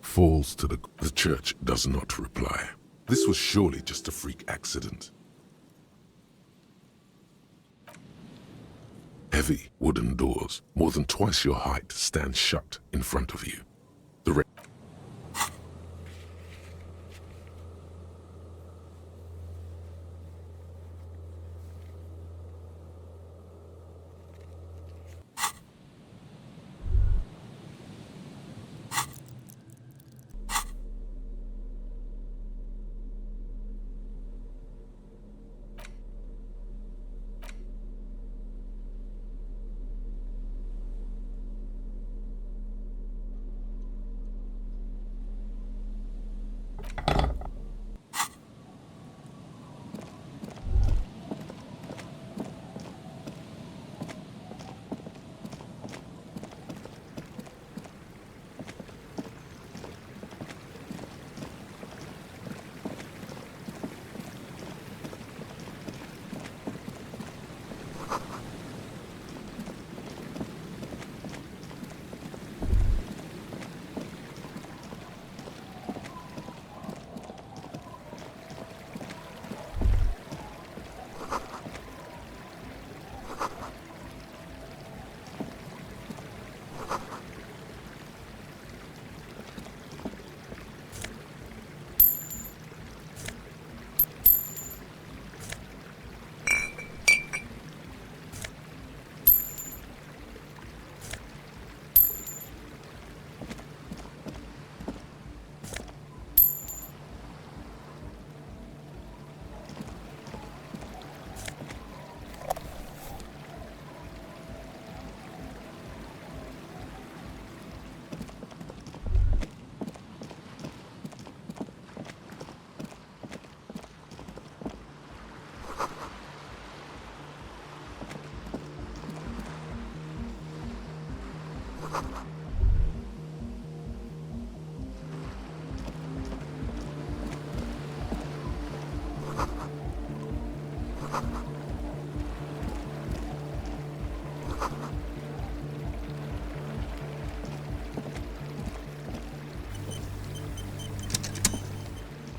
falls to the... The church does not reply. This was surely just a freak accident. Heavy wooden doors, more than twice your height, stand shut in front of you.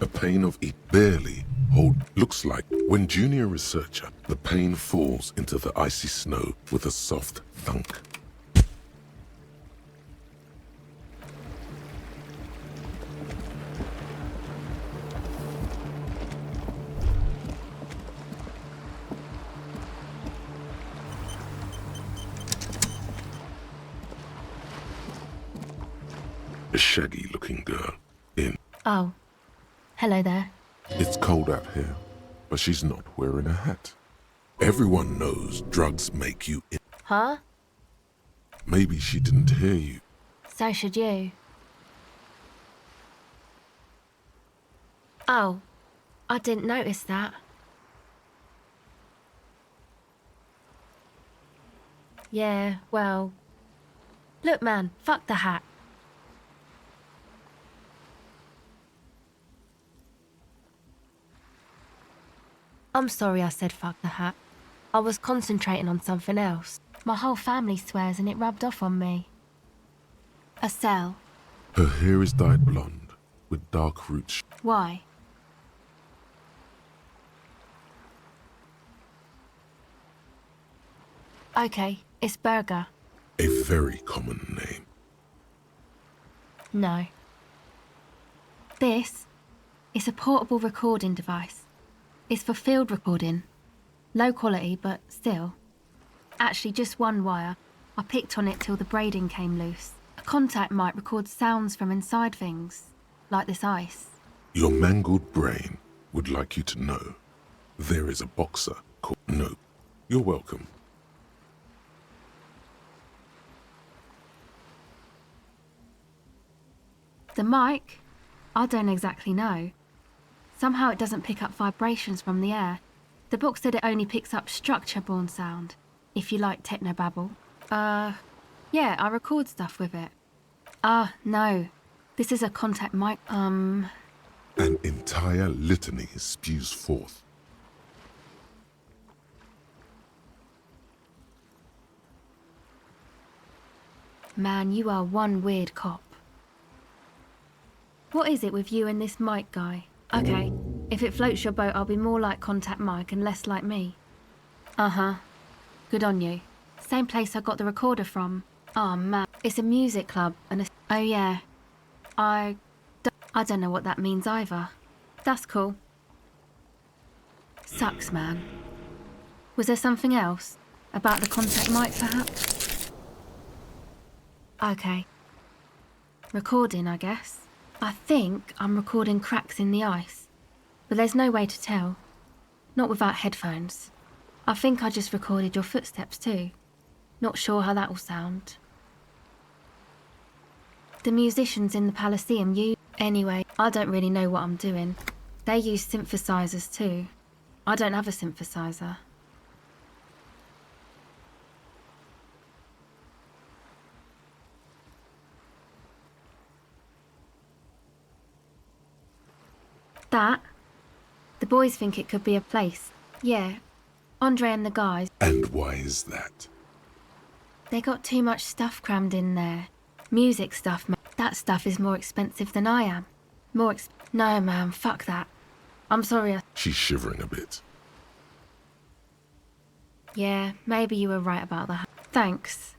The pain of it barely hold looks like when junior researcher, the pain falls into the icy snow with a soft thunk. A shaggy-looking girl in. Oh. Hello there. It's cold out here, but she's not wearing a hat. Everyone knows drugs make you ill. Huh? Maybe she didn't hear you. So should you. Oh. I didn't notice that. Yeah, well... Look, man, fuck the hat. I'm sorry I said fuck the hat. I was concentrating on something else. My whole family swears and it rubbed off on me. A cell. Her hair is dyed blonde, with dark roots. Why? Okay, it's Burger. A very common name. No. This is a portable recording device. It's for field recording. Low quality, but still. Actually, just one wire. I picked on it till the braiding came loose. A contact mic records sounds from inside things, like this ice. Your mangled brain would like you to know there is a boxer called... No, you're welcome. The mic? I don't exactly know. Somehow it doesn't pick up vibrations from the air. The book said it only picks up structure-borne sound, if you like technobabble. Yeah, I record stuff with it. No. This is a contact mic, An entire litany spews forth. Man, you are one weird cop. What is it with you and this Mike guy? Okay, if it floats your boat, I'll be more like Contact Mike and less like me. Uh-huh. Good on you. Same place I got the recorder from. Oh man, it's a music club and a... Oh yeah. I don't know what that means either. That's cool. Sucks, man. Was there something else? About the contact mic, perhaps? Okay. Recording, I guess. I think I'm recording cracks in the ice. But there's no way to tell. Not without headphones. I think I just recorded your footsteps too. Not sure how that will sound. The musicians in the Elysium use... Anyway, I don't really know what I'm doing. They use synthesizers too. I don't have a synthesizer. That? The boys think it could be a place. Yeah. Andre and the guys. And why is that? They got too much stuff crammed in there. Music stuff, man. That stuff is more expensive than I am. No, man, fuck that. I'm sorry. She's shivering a bit. Yeah, maybe you were right about that. Thanks.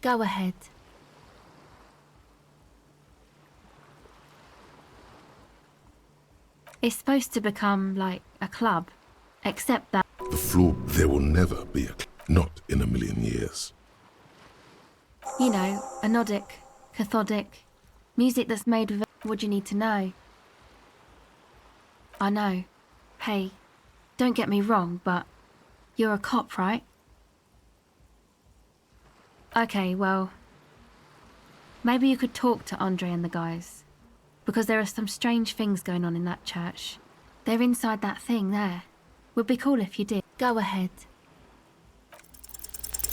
Go ahead. It's supposed to become like a club, except that... The floor, there will never be not in a million years. You know, anodic, cathodic, music that's made with... What do you need to know? I know. Hey, don't get me wrong, but you're a cop, right? Okay, well, maybe you could talk to Andre and the guys. Because there are some strange things going on in that church. They're inside that thing there. Would be cool if you did. Go ahead.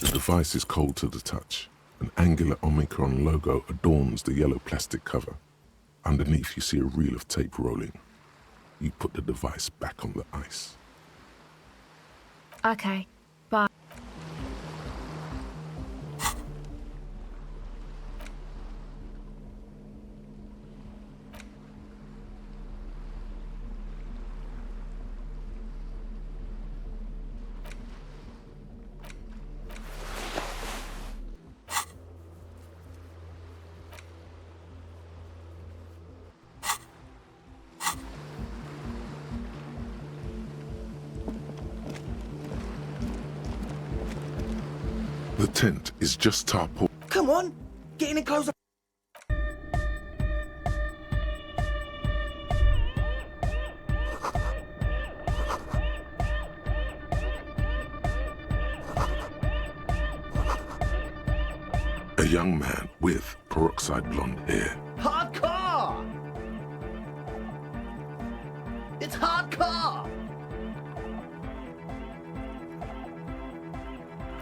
The device is cold to the touch. An angular Omicron logo adorns the yellow plastic cover. Underneath you see a reel of tape rolling. You put the device back on the ice. Okay, bye. The tent is just tarpaulin. Come on, get in and close the... A young man with peroxide blonde hair. Hardcore! It's hardcore!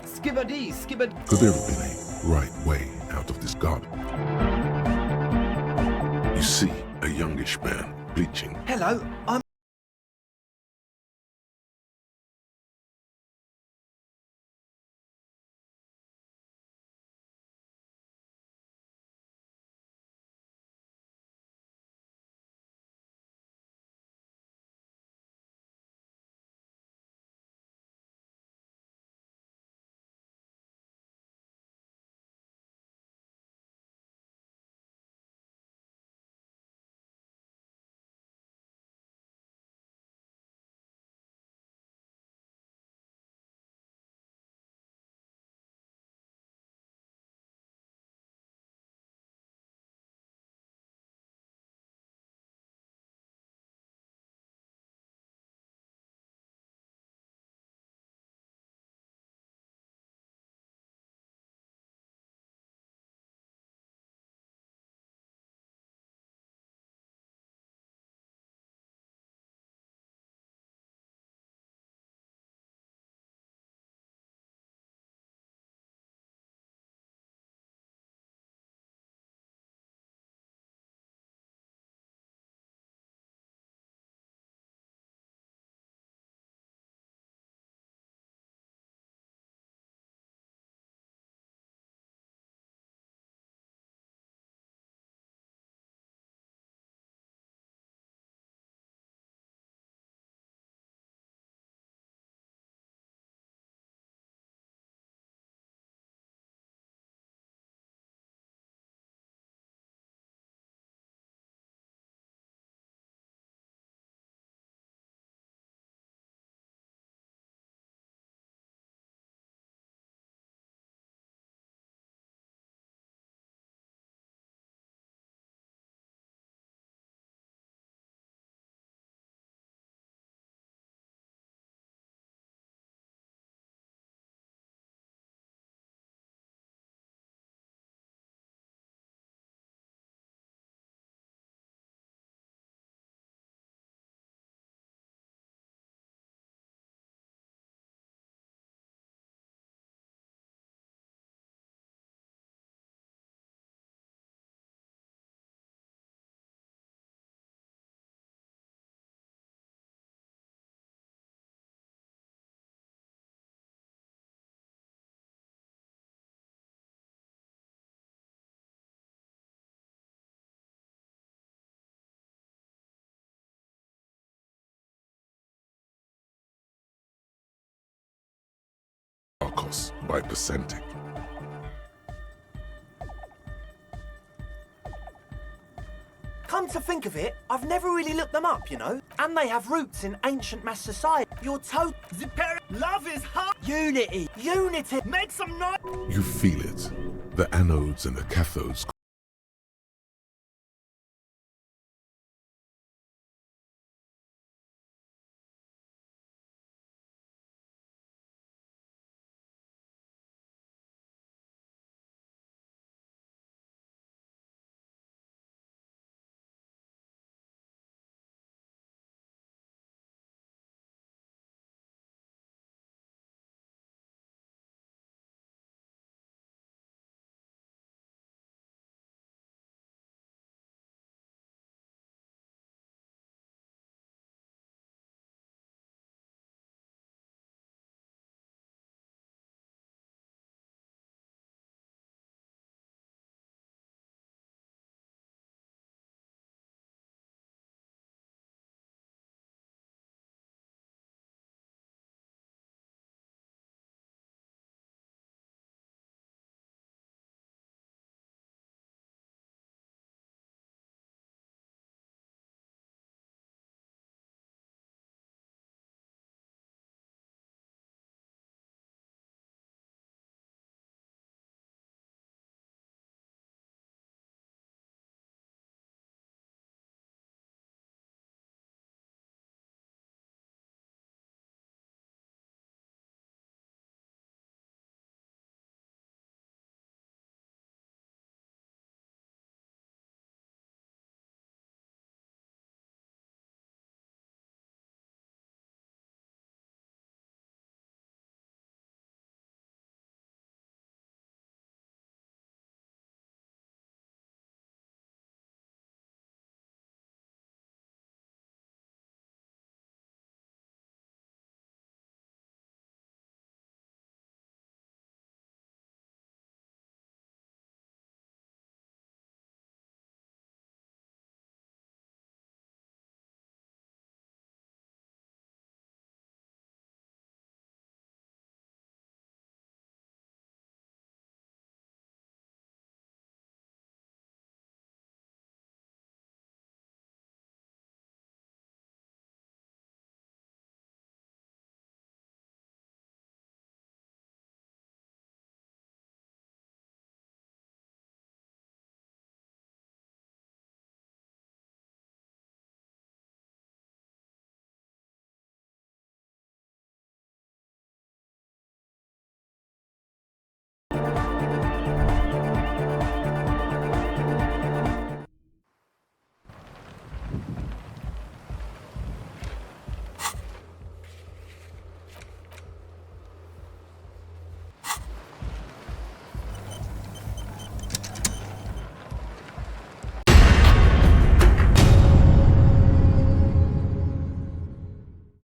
Skibbity, skibbity. Could there have been a right way out of this garden? You see a youngish man bleaching. Hello, I'm... Arcos by Percentic. Come to think of it, I've never really looked them up, you know? And they have roots in ancient mass society. You're love is hot! Unity! Unity! Make some noise! You feel it. The anodes and the cathodes